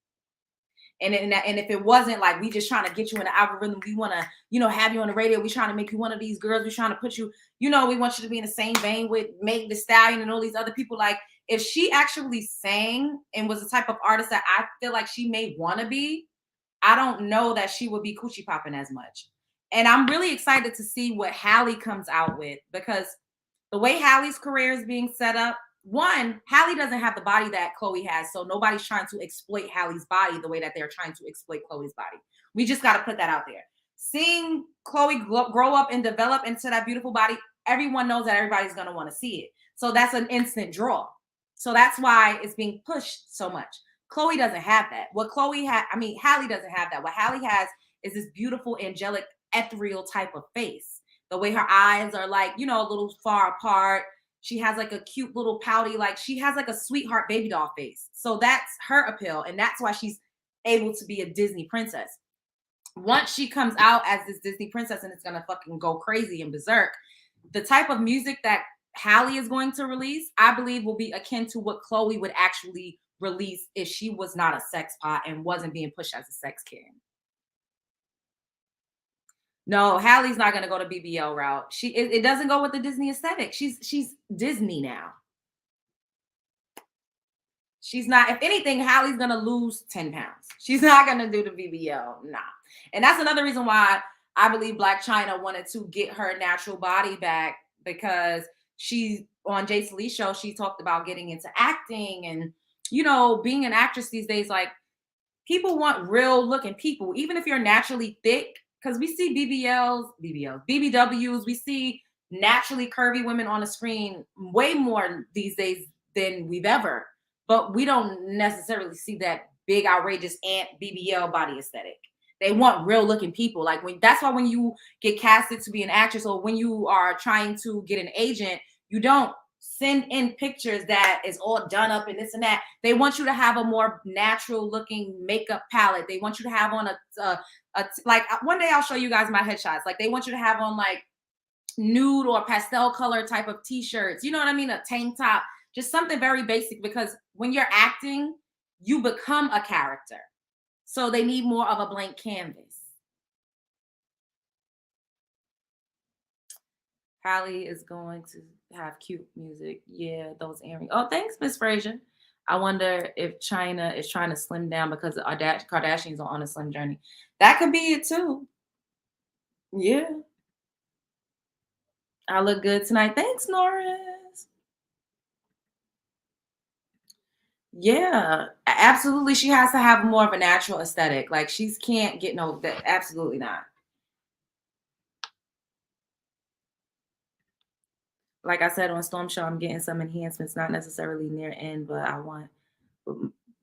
S1: And if it wasn't like, we just trying to get you in the algorithm, we want to, you know, have you on the radio, we trying to make you one of these girls, we trying to put you, you know, we want you to be in the same vein with Meg Thee Stallion and all these other people. Like, if she actually sang and was the type of artist that I feel like she may want to be, I don't know that she would be coochie popping as much. And I'm really excited to see what Halle comes out with, because the way Halle's career is being set up, one, Halle doesn't have the body that Chloe has. So nobody's trying to exploit Halle's body the way that they're trying to exploit Chloe's body. We just got to put that out there. Seeing Chloe grow up and develop into that beautiful body, everyone knows that everybody's going to want to see it. So that's an instant draw. So that's why it's being pushed so much. Chloe doesn't have that. Halle doesn't have that. What Halle has is this beautiful, angelic, ethereal type of face. The way her eyes are, like, you know, a little far apart. She has like a cute little pouty, like she has like a sweetheart baby doll face. So that's her appeal. And that's why she's able to be a Disney princess. Once she comes out as this Disney princess and it's going to fucking go crazy and berserk, the type of music that Halle is going to release, I believe, will be akin to what Chloe would actually release if she was not a sex pot and wasn't being pushed as a sex kid. No, Halle's not going to go to BBL route. It doesn't go with the Disney aesthetic. She's Disney now. She's not. If anything, Halle's going to lose 10 pounds. She's not going to do the BBL. Nah. And that's another reason why I believe Black Chyna wanted to get her natural body back, because she, on Jason Lee's show, she talked about getting into acting and, you know, being an actress these days. Like, people want real looking people, even if you're naturally thick. Because we see BBWs, we see naturally curvy women on the screen way more these days than we've ever. But we don't necessarily see that big, outrageous BBL body aesthetic. They want real looking people. Like that's why when you get casted to be an actress or when you are trying to get an agent, you don't send in pictures that is all done up and this and that. They want you to have a more natural looking makeup palette. They want you to have on like one day I'll show you guys my headshots. Like they want you to have on like nude or pastel color type of t-shirts. You know what I mean? A tank top, just something very basic, because when you're acting, you become a character. So they need more of a blank canvas. Hallie is going to have cute music. Yeah, those earrings. Oh, thanks, Miss Frazier. I wonder if Chyna is trying to slim down because the Kardashians are on a slim journey. That could be it too. Yeah. I look good tonight. Thanks, Norris. Yeah, absolutely. She has to have more of a natural aesthetic. Like she can't get no that. Absolutely not. Like I said on Storm Show, I'm getting some enhancements, not necessarily near end, but I want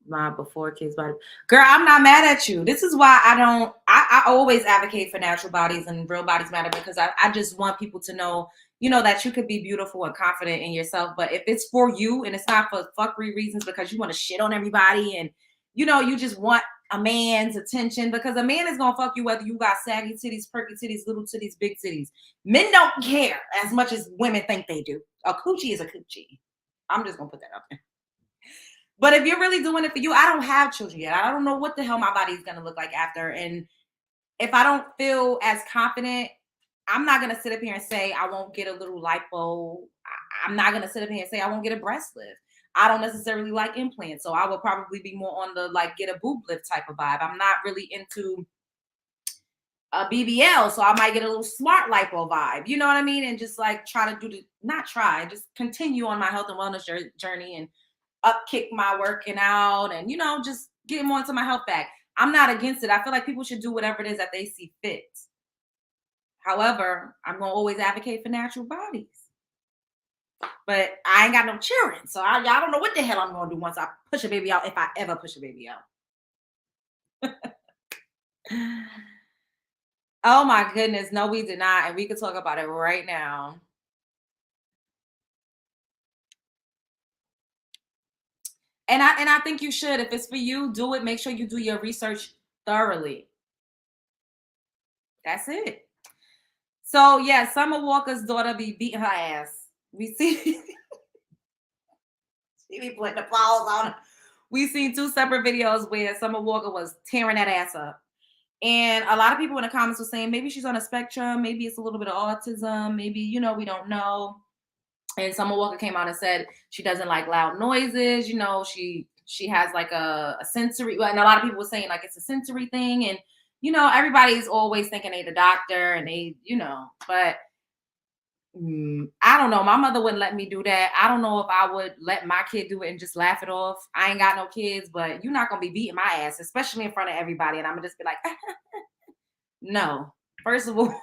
S1: my before kids body. Girl, I'm not mad at you. This is why I always advocate for natural bodies and real bodies matter, because I just want people to know, that you could be beautiful and confident in yourself. But if it's for you and it's not for fuckery reasons because you want to shit on everybody and you just want a man's attention, because a man is gonna fuck you whether you got saggy titties, perky titties, little titties, big titties. Men don't care as much as women think they do. A coochie is a coochie. I'm just gonna put that up there. But if you're really doing it for you, I don't have children yet. I don't know what the hell my body is gonna look like after. And if I don't feel as confident, I'm not gonna sit up here and say I won't get a little lipo. I'm not gonna sit up here and say I won't get a breast lift. I don't necessarily like implants, so I would probably be more on the like get a boob lift type of vibe. I'm not really into a BBL, so I might get a little smart lipo vibe. You know what I mean? And just like try to just continue on my health and wellness journey and upkick my working out and just get more into my health back. I'm not against it. I feel like people should do whatever it is that they see fit. However, I'm gonna always advocate for natural bodies. But I ain't got no children, so I don't know what the hell I'm gonna do once I push a baby out, if I ever push a baby out. Oh my goodness, no, we did not, and we could talk about it right now. And I think you should. If it's for you, do it. Make sure you do your research thoroughly. That's it. So yeah, Summer Walker's daughter be beating her ass. We see she be putting the paws on her. We seen 2 separate videos where Summer Walker was tearing that ass up. And a lot of people in the comments were saying maybe she's on a spectrum, maybe it's a little bit of autism, maybe, we don't know. And Summer Walker came out and said she doesn't like loud noises. She has like a sensory, and a lot of people were saying like it's a sensory thing. And, everybody's always thinking they the doctor and they, but I don't know. My mother wouldn't let me do that. I don't know if I would let my kid do it and just laugh it off. I ain't got no kids, but you're not going to be beating my ass, especially in front of everybody. And I'm going to just be like, no. First of all,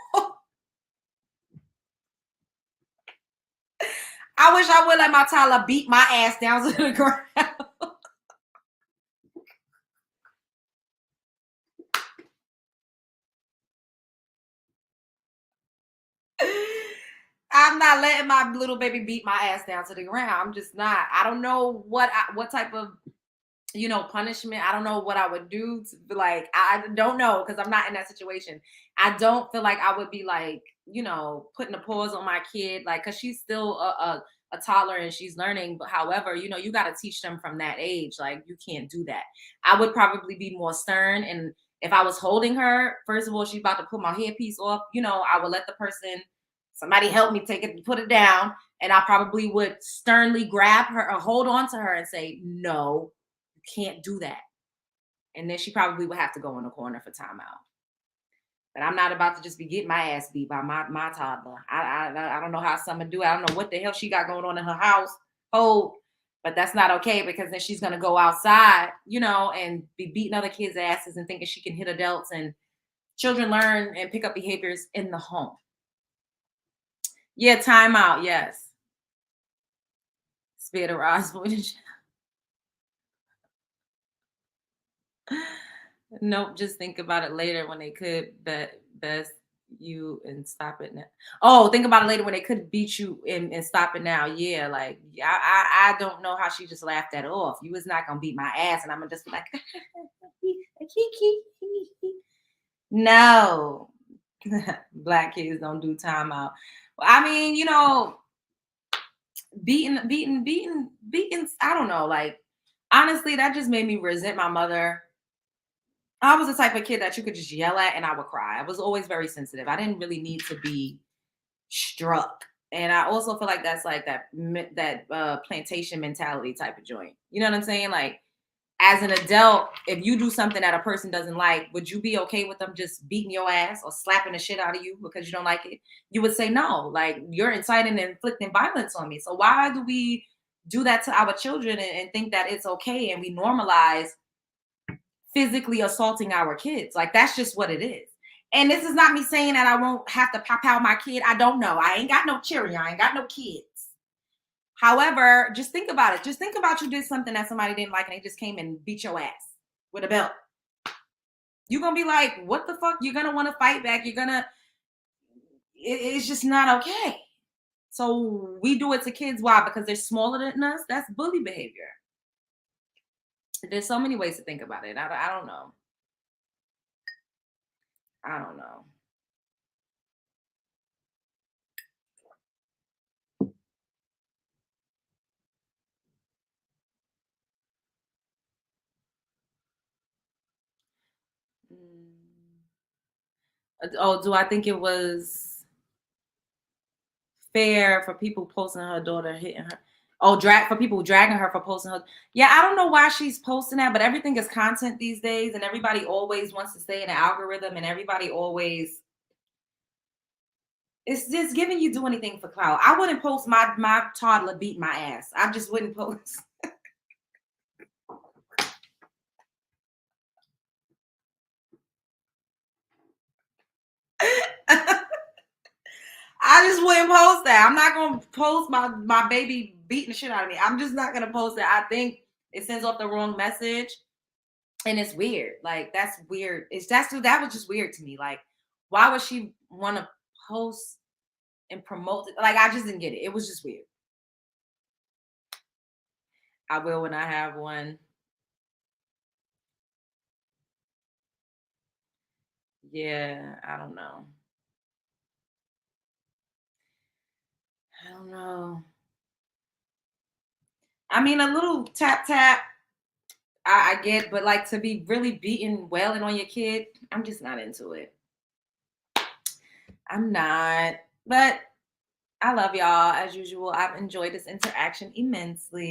S1: I wish I would let my toddler beat my ass down to the ground. I'm not letting my little baby beat my ass down to the ground. I'm just not. I don't know what type of punishment. I don't know what I would do. I don't know, because I'm not in that situation. I don't feel like I would be like, putting a pause on my kid, like, because she's still a toddler and she's learning. But however, you got to teach them from that age. Like, you can't do that. I would probably be more stern. And if I was holding her, first of all, she's about to put my headpiece off, I would let the person, somebody help me take it, put it down. And I probably would sternly grab her or hold on to her and say, no, you can't do that. And then she probably would have to go in the corner for timeout. But I'm not about to just be getting my ass beat by my toddler. I don't know how Summer do it. I don't know what the hell she got going on in her house. But that's not okay, because then she's going to go outside, and be beating other kids' asses and thinking she can hit adults. And children learn and pick up behaviors in the home. Yeah, timeout. Yes. Spirit of Osborne. Nope, just think about it later when they could best you and stop it now. Oh, think about it later when they could beat you and stop it now. Yeah, like I don't know how she just laughed that off. You was not gonna beat my ass, and I'm gonna just be like, no. Black kids don't do timeout. Well, I mean, beating. I don't know. Like, honestly, that just made me resent my mother. I was the type of kid that you could just yell at and I would cry. I was always very sensitive. I didn't really need to be struck. And I also feel like that's like that plantation mentality type of joint. You know what I'm saying? Like, as an adult, if you do something that a person doesn't like, would you be okay with them just beating your ass or slapping the shit out of you because you don't like it? You would say no. Like, you're inciting and inflicting violence on me. So why do we do that to our children and think that it's okay, and we normalize physically assaulting our kids? Like, that's just what it is. And this is not me saying that I won't have to pop out my kid. I don't know. I ain't got no children. I ain't got no kids. However, just think about it. Just think about you did something that somebody didn't like and they just came and beat your ass with a belt. You're going to be like, what the fuck? You're going to want to fight back. It's just not okay. So we do it to kids. Why? Because they're smaller than us. That's bully behavior. There's so many ways to think about it. I don't know. I don't know. Oh, do I think it was fair for people posting her daughter hitting her? Oh, for people dragging her for posting her. Yeah, I don't know why she's posting that, but everything is content these days, and everybody always wants to stay in the algorithm, and everybody always, it's just giving you do anything for clout. I wouldn't post my toddler beat my ass. I just wouldn't post. I just wouldn't post that. I'm not gonna post my baby beating the shit out of me. I'm just not gonna post that. I think it sends off the wrong message, and it's weird. Like, that's weird. That was just weird to me. Like, why would she want to post and promote it? Like, I just didn't get it. It was just weird. I will when I have one. Yeah, I don't know. I don't know. I mean, a little tap tap, I get, but like, to be really beating, wailing on your kid, I'm just not into it. I'm not. But I love y'all as usual. I've enjoyed this interaction immensely.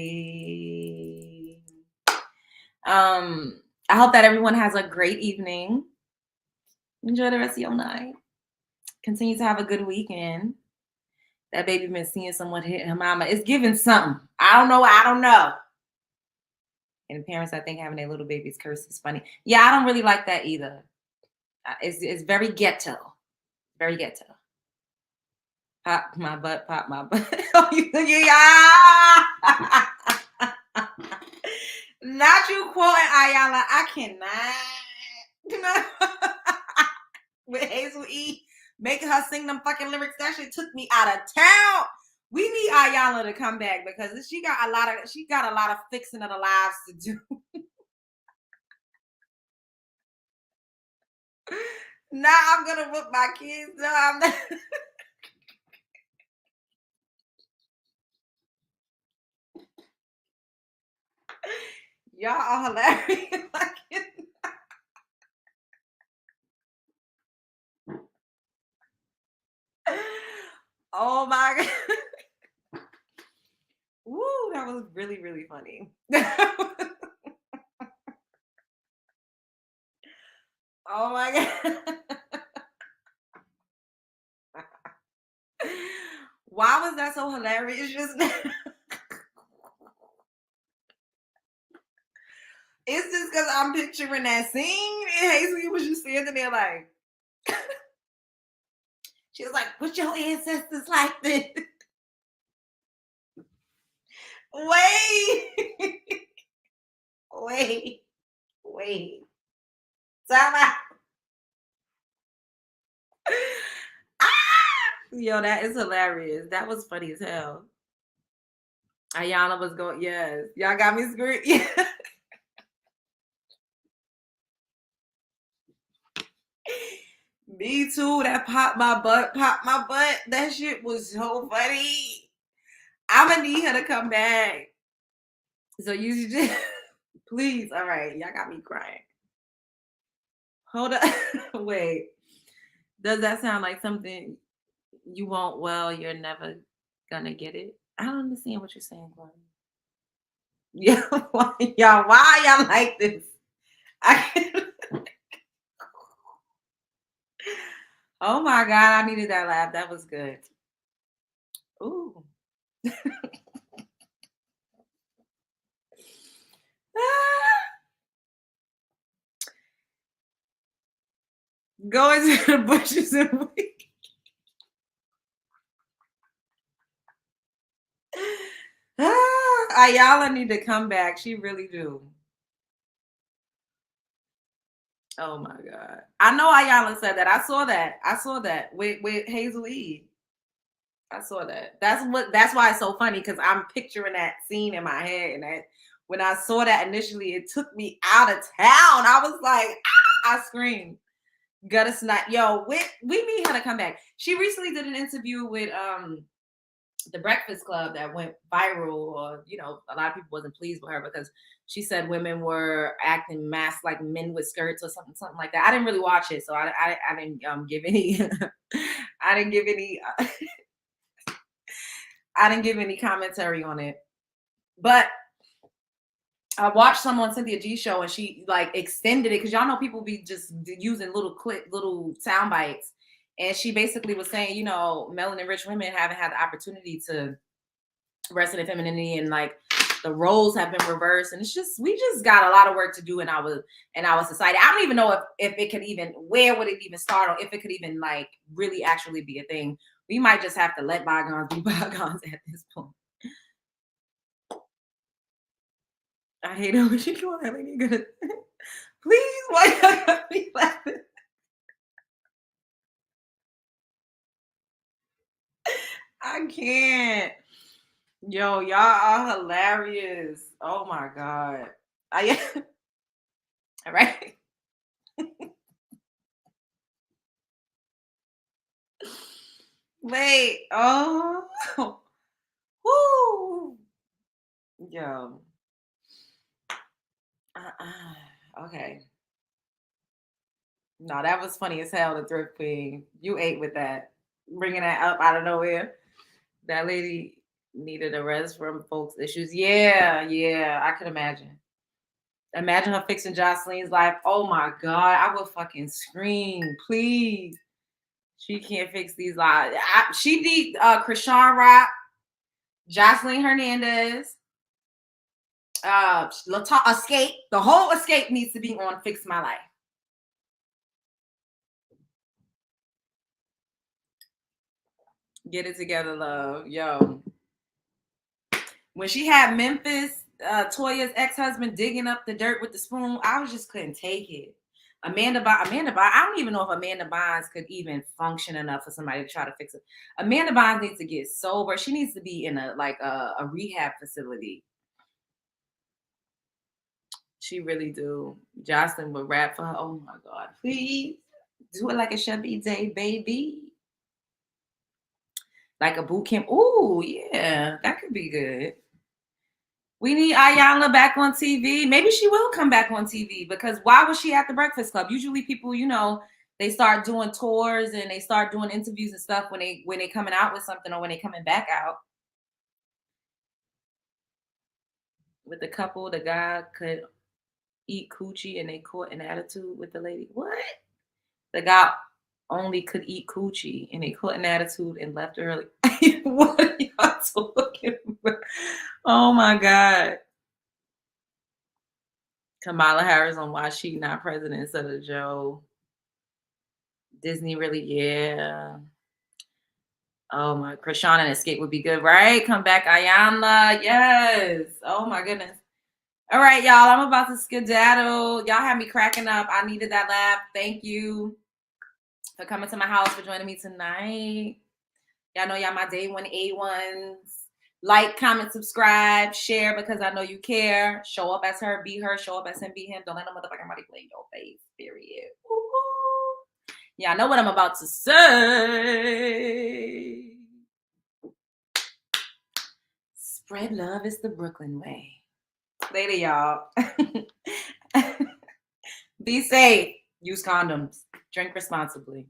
S1: I hope that everyone has a great evening. Enjoy the rest of your night. Continue to have a good weekend. That baby been seeing someone hit her mama. It's giving something. I don't know. And parents, I think, having their little babies curse is funny. Yeah, I don't really like that either. It's very ghetto. Very ghetto. Pop my butt, pop my butt. Yeah. Not you quoting Ayala. I cannot. With Hazel E. Making her sing them fucking lyrics. That shit took me out of town. We need Ayala to come back because she got a lot of fixing of the lives to do. Now I'm gonna whoop my kids. No, I'm not. Y'all are hilarious. Oh my god. Woo, that was really, really funny. Oh my god. Why was that so hilarious just now? It's just because I'm picturing that scene, and Hazel was just standing there like, she was like, "Put your ancestors like this." Wait. Time out. Yo, that is hilarious. That was funny as hell. Ayana was going, yes. Y'all got me screwed. Yeah. Me too. That popped my butt. That shit was so funny. I'm gonna need her to come back. So you just please. All right. Y'all got me crying. Hold up. Wait. Does that sound like something you won't? Well, you're never gonna get it. I don't understand what you're saying, Chloe. Yeah, why y'all like this? Oh my God, I needed that laugh. That was good. Ooh. Go into the bushes and wait. Ayala need to come back. She really do. Oh my God. I know Ayala said that. I saw that with Hazel Eve. I saw that. That's why it's so funny, because I'm picturing that scene in my head. And that when I saw that initially, it took me out of town. I was like, I screamed. Gutter snot. Yo, we need her to come back. She recently did an interview with the Breakfast Club that went viral, or a lot of people wasn't pleased with her because she said women were acting masked like men with skirts or something like that. I didn't really watch it, so I didn't give any I didn't give any I didn't give any commentary on it. But I watched some on Cynthia G show, and she like extended it, because y'all know people be just using little sound bites. And she basically was saying, melanin rich women haven't had the opportunity to rest in their femininity, and like the roles have been reversed. And we just got a lot of work to do in our society. I don't even know if it could even, where would it even start, or if it could even like really actually be a thing. We might just have to let bygones be bygones at this point. I hate it when she called that lady good. Please, why y'all got me laughing? I can't. Yo, y'all are hilarious. Oh my God. All right. Wait. Oh. Woo. Yo. Okay. No, that was funny as hell, the thrift queen. You ate with that. Bringing that up out of nowhere. That lady needed a rest from folks' issues. Yeah, I could imagine. Imagine her fixing Jocelyn's life. Oh my God, I would fucking scream. Please. She can't fix these lives. She need Chrisean Rock, Jocelyn Hernandez, Escape. The whole Escape needs to be on Fix My Life. Get it together, love. Yo. When she had Memphis, Toya's ex-husband digging up the dirt with the spoon, I just couldn't take it. Amanda Bynes, I don't even know if Amanda Bynes could even function enough for somebody to try to fix it. Amanda Bynes needs to get sober. She needs to be in a rehab facility. She really do. Jocelyn would rap for her. Oh my God, please do it like it should be, day, baby. Like a boot camp. Ooh, yeah, that could be good. We need Ayala back on TV. Maybe she will come back on TV, because why was she at the Breakfast Club? Usually people, they start doing tours and they start doing interviews and stuff when they coming out with something, or when they coming back out. With the couple, the guy could eat coochie and they caught an attitude with the lady. What? The guy only could eat coochie and they caught an attitude and left early. What are y'all talking about? Oh my God. Kamala Harris on why she not president instead of Joe. Disney really, yeah. Oh my, Chrisean and Escape would be good, right? Come back, Ayana. Yes. Oh my goodness. All right, y'all. I'm about to skedaddle. Y'all had me cracking up. I needed that laugh. Thank you for coming to my house, for joining me tonight. Y'all know y'all my day one A1s. Like, comment, subscribe, share because I know you care. Show up as her, be her. Show up as him, be him. Don't let no motherfucking body play in your face. Period. Ooh. Yeah, I know what I'm about to say. Spread love is the Brooklyn way. Later, y'all. Be safe. Use condoms. Drink responsibly.